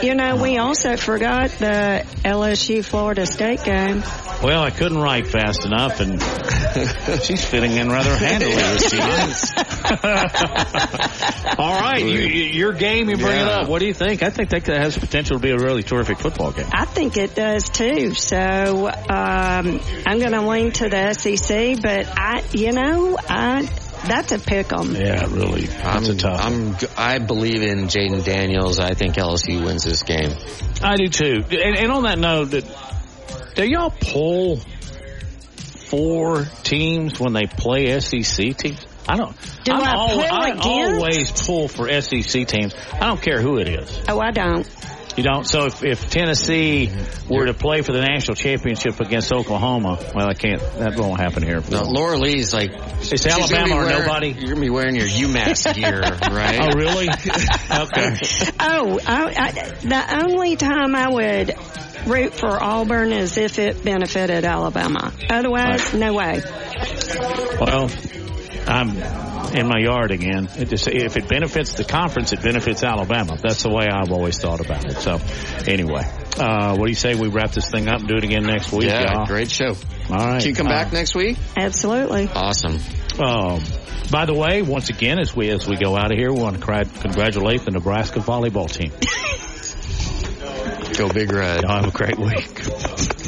we also forgot the LSU-Florida State game. Well, I couldn't write fast enough, and she's fitting in rather handily this season. All right, your game, you bring it up. What do you think? I think that has potential to be a really terrific football game. I think it does, too. So I'm going to lean to the SEC, but that's a pick 'em. Yeah, really. That's a tough one. I believe in Jaden Daniels. I think LSU wins this game. I do too. And on that note, do y'all pull 4 teams when they play SEC teams? I don't. I always pull for SEC teams. I don't care who it is. Oh, I don't. You don't? So if Tennessee were to play for the national championship against Oklahoma, well, that won't happen here. No, Laura Lee's like, it's Alabama or nobody. You're going to be wearing your UMass gear, right? Oh, really? Okay. The only time I would root for Auburn is if it benefited Alabama. Otherwise, no way. Well, I'm in my yard again. If it benefits the conference, it benefits Alabama. That's the way I've always thought about it. So, anyway, what do you say we wrap this thing up and do it again next week? Yeah, y'all? Great show. All right. Can you come back next week? Absolutely. Awesome. By the way, once again, as we go out of here, we want to congratulate the Nebraska volleyball team. Go Big Red. Y'all have a great week.